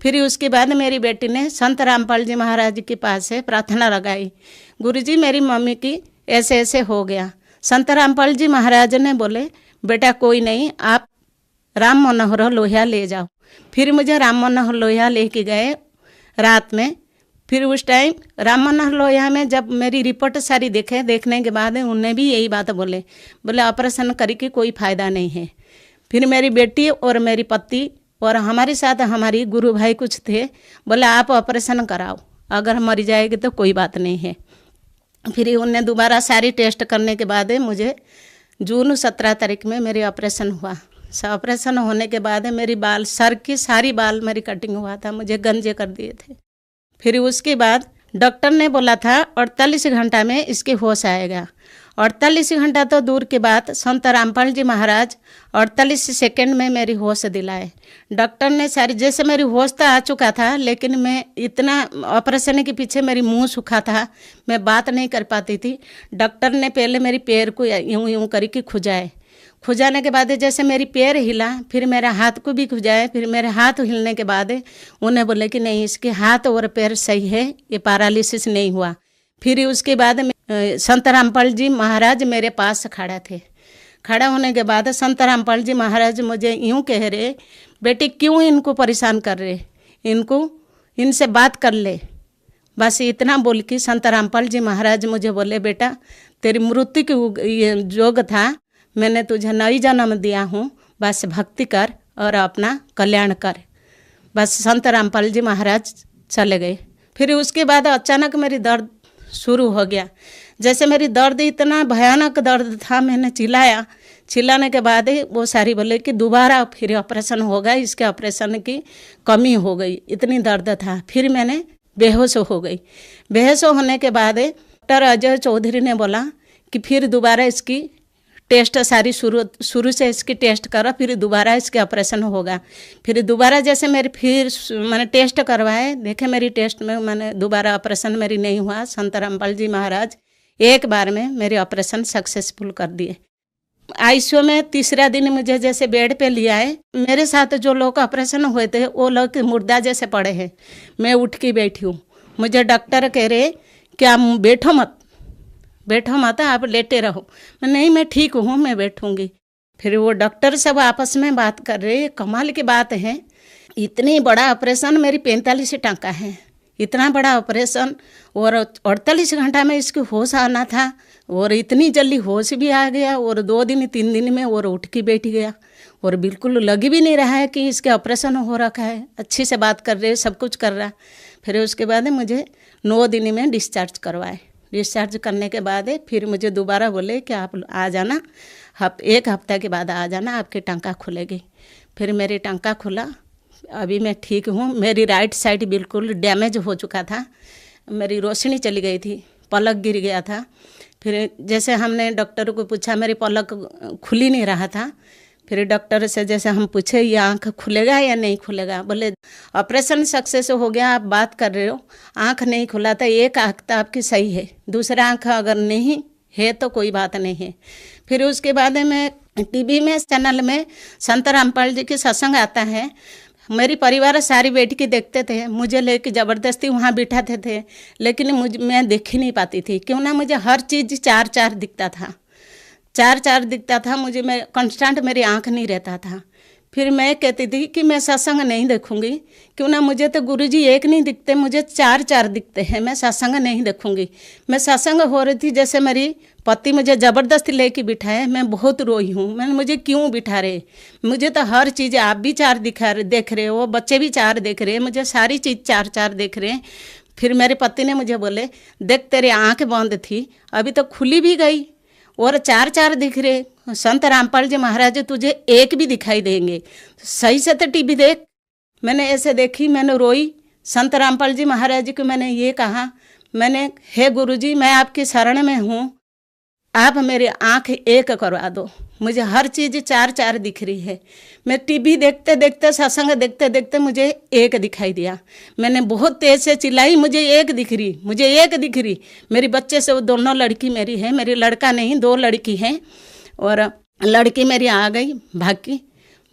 फिर उसके बाद मेरी बेटी ने संत रामपाल जी महाराज के पास से प्रार्थना लगाई, गुरुजी मेरी मम्मी की ऐसे ऐसे हो गया। संत रामपाल जी महाराज ने बोले बेटा कोई नहीं, आप राम मनोहर लोहिया ले जाओ। फिर मुझे राम मनोहर लोहिया लेके गए रात में। फिर उस टाइम राम मनोहर लोहिया में जब मेरी रिपोर्ट सारी देखने के बाद उन्हें भी यही बात बोले ऑपरेशन करके कोई फ़ायदा नहीं है। फिर मेरी बेटी और मेरी पति और हमारे साथ हमारी गुरु भाई कुछ थे, बोले आप ऑपरेशन कराओ, अगर मर जाएगी तो कोई बात नहीं है। फिर उन्हें दोबारा सारी टेस्ट करने के बाद मुझे जून 17 तारीख में मेरी ऑपरेशन हुआ। ऑपरेशन होने के बाद मेरी बाल सर की सारी बाल मेरी कटिंग हुआ था, मुझे गंजे कर दिए थे। फिर उसके बाद डॉक्टर ने बोला था 48 घंटा में इसके होश आएगा। 48 घंटा तो दूर की बात, संत रामपाल जी महाराज 48 सेकंड में मेरी होश दिलाए। डॉक्टर ने सारी, जैसे मेरी होश तो आ चुका था, लेकिन मैं इतना ऑपरेशन के पीछे मेरी मुंह सूखा था, मैं बात नहीं कर पाती थी। डॉक्टर ने पहले मेरी पैर को यूं यूं करके खुजाने के बाद जैसे मेरी पैर हिला, फिर मेरे हाथ को भी खुजाए। फिर मेरे हाथ हिलने के बाद उन्हें बोले कि नहीं, इसके हाथ और पैर सही है, ये पैरालिसिस नहीं हुआ। फिर उसके बाद संत रामपाल जी महाराज मेरे पास खड़ा थे। खड़ा होने के बाद संत रामपाल जी महाराज मुझे यूं कह रहे, बेटी क्यों इनको परेशान कर रहे, इनसे बात कर ले। बस इतना बोल के संत रामपाल जी महाराज मुझे बोले बेटा तेरी मृत्यु की ये जोग था, मैंने तुझे नई जन्म दिया हूँ, बस भक्ति कर और अपना कल्याण कर। बस संत रामपाल जी महाराज चले गए। फिर उसके बाद अचानक मेरी दर्द शुरू हो गया। जैसे मेरी दर्द इतना भयानक दर्द था, मैंने चिल्लाने के बाद वो सारी बोले कि दोबारा फिर ऑपरेशन होगा, इसके ऑपरेशन की कमी हो गई, इतनी दर्द था। फिर मैंने बेहोश हो गई। बेहोश होने के बाद डॉक्टर अजय चौधरी ने बोला कि फिर दोबारा इसकी टेस्ट सारी शुरू से इसकी टेस्ट करो, फिर दोबारा इसके ऑपरेशन होगा। फिर दोबारा जैसे मैंने टेस्ट करवाए, देखे मेरी टेस्ट में मैंने दोबारा ऑपरेशन मेरी नहीं हुआ। संत रामपाल जी महाराज एक बार में मेरे ऑपरेशन सक्सेसफुल कर दिए। आईसीयू में तीसरा दिन मुझे जैसे बेड पे लिया है, मेरे साथ जो लोग ऑपरेशन हुए थे वो लोग मुर्दा जैसे पड़े हैं। मैं उठ के बैठी हूँ। मुझे डॉक्टर कह रहे क्या बैठो मत, आप लेटे रहो। नहीं मैं ठीक हूँ, मैं बैठूंगी। फिर वो डॉक्टर सब आपस में बात कर रहे। कमाल की बात है, इतनी बड़ा ऑपरेशन, मेरी 45 टाँका है, इतना बड़ा ऑपरेशन, और 48 घंटा में इसकी होश आना था, और इतनी जल्दी होश भी आ गया, और 2 दिन 3 दिन में और उठ के बैठ गया, और बिल्कुल लग भी नहीं रहा है कि इसके ऑपरेशन हो रखा है। अच्छी से बात कर रहे, सब कुछ कर रहा। फिर उसके बाद मुझे 9 दिन में डिस्चार्ज करवाए। डिस्चार्ज करने के बाद फिर मुझे दोबारा बोले कि आप आ जाना, 1 हफ्ता के बाद आ जाना, आपकी टाँका खुलेगी। फिर मेरी टाँका खुला, अभी मैं ठीक हूँ। मेरी राइट साइड बिल्कुल डैमेज हो चुका था, मेरी रोशनी चली गई थी, पलक गिर गया था। फिर जैसे हमने डॉक्टर को पूछा, मेरी पलक खुल ही नहीं रहा था। फिर डॉक्टर से जैसे हम पूछे ये आँख खुलेगा या नहीं खुलेगा, बोले ऑपरेशन सक्सेस हो गया, आप बात कर रहे हो, आँख नहीं खुला था, एक आँख तो आपकी सही है, दूसरा आँख अगर नहीं है तो कोई बात नहीं है। फिर उसके बाद में टीवी में चैनल में संत रामपाल जी के सत्संग आता है, मेरी परिवार सारी बैठ के देखते थे, मुझे लेके ज़बरदस्ती वहाँ बिठाते थे, लेकिन मैं देख ही नहीं पाती थी, क्यों ना मुझे हर चीज़ 4-4 दिखता था, 4-4 दिखता था मुझे, मैं कांस्टेंट मेरी आंख नहीं रहता था। फिर मैं कहती थी कि मैं सत्संग नहीं देखूंगी, क्यों ना मुझे तो गुरुजी एक नहीं दिखते, मुझे 4-4 दिखते हैं, मैं सत्संग नहीं देखूंगी। मैं सत्संग हो रही थी, जैसे मेरी पति मुझे ज़बरदस्ती लेके बिठाए, मैं बहुत रोई हूँ। मैंने मुझे क्यों बिठा रहे, मुझे तो हर चीज़ आप भी 4 देख रहे हो, बच्चे भी 4 देख रहे हैं, मुझे सारी चीज़ 4-4 देख रहे हैं। फिर मेरे पति ने मुझे बोले देख तेरी आँख बंद थी, अभी तो खुली भी गई और 4-4 दिख रहे, संत रामपाल जी महाराज तुझे एक भी दिखाई देंगे, सही से तो टीवी देख। मैंने ऐसे देखी, मैंने रोई। संत रामपाल जी महाराज को मैंने ये कहा, मैंने हे गुरुजी मैं आपकी शरण में हूँ, आप मेरी आँख एक करवा दो, मुझे हर चीज़ 4-4 दिख रही है। मैं टीवी देखते देखते, सत्संग देखते देखते मुझे एक दिखाई दिया। मैंने बहुत तेज से चिल्लाई, मुझे एक दिख रही, मुझे एक दिख रही। मेरी बच्चे से वो दोनों लड़की मेरी है, मेरी लड़का नहीं, 2 लड़की हैं। और लड़की मेरी आ गई भाग की,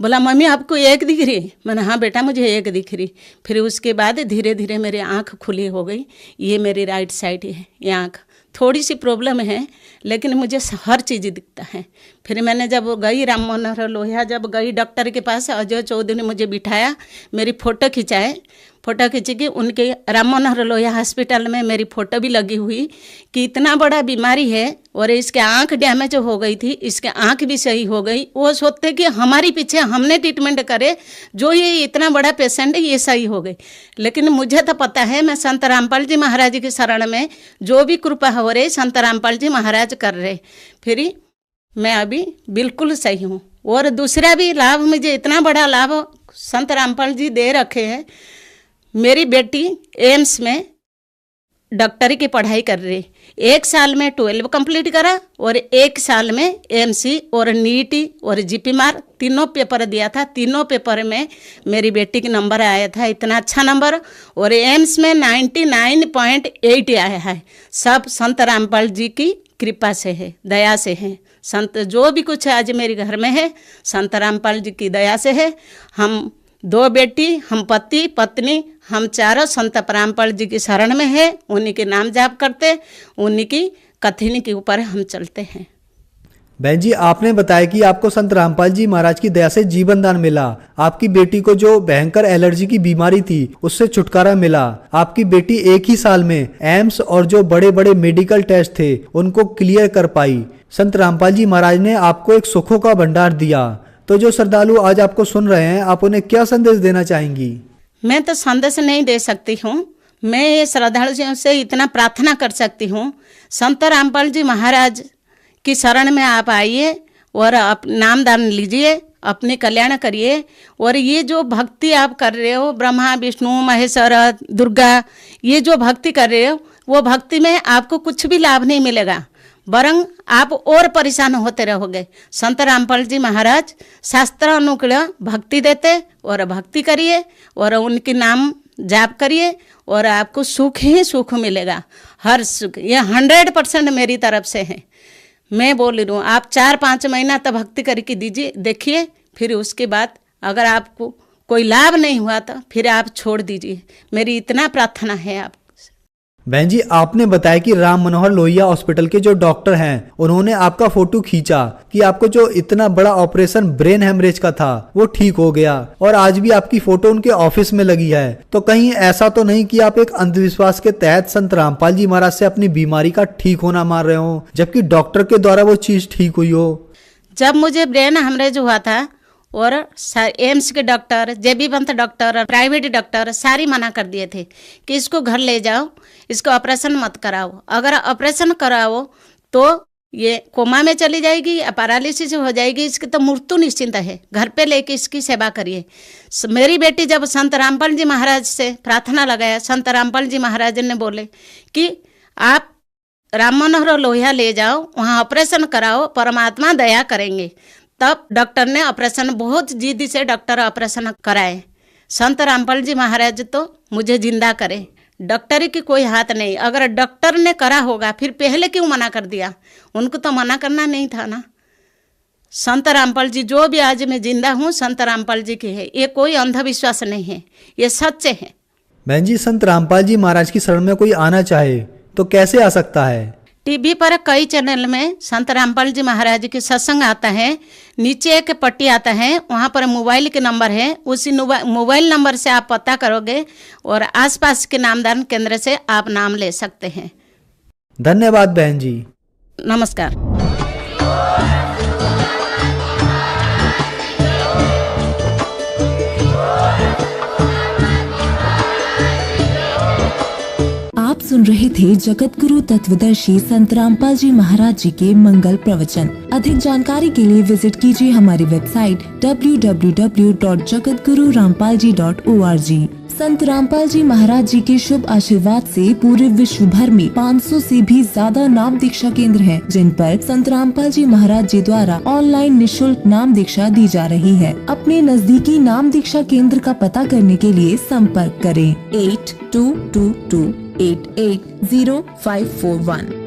बोला मम्मी आपको एक दिख रही? मैंने हाँ बेटा मुझे एक दिख रही। फिर उसके बाद धीरे धीरे मेरी आँख खुली हो गई। ये मेरी राइट साइड है, ये आँख थोड़ी सी प्रॉब्लम है लेकिन मुझे हर चीज़ दिखता है। फिर मैंने जब गई राम मनोहर लोहिया, जब गई डॉक्टर के पास, अजय चौधरी ने मुझे बिठाया, मेरी फ़ोटो खिंचाए। फ़ोटो खींच के उनके राम मनोहर लोहिया हॉस्पिटल में मेरी फ़ोटो भी लगी हुई कि इतना बड़ा बीमारी है और इसके आँख डैमेज हो गई थी, इसके आँख भी सही हो गई। वो सोचते कि हमारी पीछे हमने ट्रीटमेंट करे, जो ये इतना बड़ा पेशेंट है ये सही हो गई। लेकिन मुझे तो पता है मैं संत रामपाल जी महाराज की शरण में जो भी कृपा हो रही संत रामपाल जी महाराज कर रहे, फिर मैं अभी बिल्कुल सही हूँ। और दूसरा भी लाभ, मुझे इतना बड़ा लाभ संत रामपाल जी दे रखे हैं। मेरी बेटी एम्स में डॉक्टरी की पढ़ाई कर रही, 1 साल में 12 कंप्लीट करा और 1 साल में एमसी और नीटी और जीपी मार तीनों पेपर दिया था। तीनों पेपर में मेरी बेटी का नंबर आया था, इतना अच्छा नंबर। और एम्स में 99.8 आया है। सब संत रामपाल जी की कृपा से है, दया से है। संत जो भी कुछ आज मेरे घर में है संत रामपाल जी की दया से है। हम 2 बेटी, हम पति पत्नी, हम चारों संत रामपाल जी की शरण में है। उन्हीं के नाम जाप करते, उन्हीं की कथनी के ऊपर हम चलते हैं। बहन जी, आपने बताया कि आपको संत रामपाल जी महाराज की दया से जीवन दान मिला। आपकी बेटी को जो भयंकर एलर्जी की बीमारी थी उससे छुटकारा मिला। आपकी बेटी 1 ही साल में एम्स और जो बड़े बड़े मेडिकल टेस्ट थे उनको क्लियर कर पाई। संत रामपाल जी महाराज ने आपको एक सुखों का भंडार दिया। तो जो श्रद्धालु आज आपको सुन रहे हैं, आप उन्हें क्या संदेश देना चाहेंगी? मैं तो संदेश नहीं दे सकती हूँ। मैं ये श्रद्धालुओं से इतना प्रार्थना कर सकती हूँ, संत रामपाल जी महाराज की शरण में आप आइए और नाम दान लीजिए, अपने कल्याण करिए। और ये जो भक्ति आप कर रहे हो, ब्रह्मा विष्णु महेश्वर दुर्गा, ये जो भक्ति कर रहे हो, वो भक्ति में आपको कुछ भी लाभ नहीं मिलेगा, वरं आप और परेशान होते रहोगे। संत रामपाल जी महाराज शास्त्र अनुकूल भक्ति देते और भक्ति करिए और उनके नाम जाप करिए और आपको सुख ही सुख मिलेगा, हर सुख। ये 100% मेरी तरफ से है। मैं बोल रही हूँ, आप 4-5 महीना तक भक्ति करके दीजिए, देखिए, फिर उसके बाद अगर आपको कोई लाभ नहीं हुआ तो फिर आप छोड़ दीजिए। मेरी इतना प्रार्थना है आप। बहन जी, आपने बताया कि राम मनोहर लोहिया हॉस्पिटल के जो डॉक्टर हैं उन्होंने आपका फोटो खींचा कि आपको जो इतना बड़ा ऑपरेशन ब्रेन हेमरेज का था वो ठीक हो गया, और आज भी आपकी फोटो उनके ऑफिस में लगी है। तो कहीं ऐसा तो नहीं कि आप एक अंधविश्वास के तहत संत रामपाल जी महाराज से अपनी बीमारी का ठीक होना मान रहे हो, जबकि डॉक्टर के द्वारा वो चीज ठीक हुई हो? जब मुझे ब्रेन हेमरेज हुआ था और एम्स के डॉक्टर, जेबी पंत डॉक्टर, प्राइवेट डॉक्टर सारी मना कर दिए थे कि इसको घर ले जाओ, इसको ऑपरेशन मत कराओ। अगर ऑपरेशन कराओ तो ये कोमा में चली जाएगी या पैरालिसिस हो जाएगी, इसकी तो मृत्यु निश्चिंत है। घर पे लेके इसकी सेवा करिए। मेरी बेटी जब संत रामपाल जी महाराज से प्रार्थना लगाया, संत रामपाल जी महाराज ने बोले कि आप राम मनोहर लोहिया ले जाओ, वहाँ ऑपरेशन कराओ, परमात्मा दया करेंगे। तब डॉक्टर ने ऑपरेशन, बहुत जिद्दी से डॉक्टर ऑपरेशन कराए। संत रामपाल जी महाराज तो मुझे जिंदा करे, डॉक्टर की कोई हाथ नहीं। अगर डॉक्टर ने करा होगा फिर पहले क्यों मना कर दिया? उनको तो मना करना नहीं था ना। संत रामपाल जी, जो भी आज मैं जिंदा हूँ संत रामपाल जी की है, ये कोई अंधविश्वास नहीं है, ये सच्चे है। बहन जी, संत रामपाल जी महाराज की शरण में कोई आना चाहे तो कैसे आ सकता है? टीवी पर कई चैनल में संत रामपाल जी महाराज के सत्संग आता है, नीचे एक पट्टी आता है, वहाँ पर मोबाइल के नंबर है। उसी मोबाइल नंबर से आप पता करोगे और आसपास के नामदान केंद्र से आप नाम ले सकते हैं। धन्यवाद बहन जी। नमस्कार। आप सुन रहे थे जगत गुरु तत्वदर्शी संत रामपाल जी महाराज जी के मंगल प्रवचन। अधिक जानकारी के लिए विजिट कीजिए हमारी वेबसाइट www.jagatgururampalji.org। संत रामपाल जी महाराज जी के शुभ आशीर्वाद से पूरे विश्व भर में 500 से भी ज्यादा नाम दीक्षा केंद्र हैं, जिन पर संत रामपाल जी महाराज जी द्वारा ऑनलाइन निशुल्क नाम दीक्षा दी जा रही है। अपने नजदीकी नाम दीक्षा केंद्र का पता करने के लिए संपर्क करें 8222880541।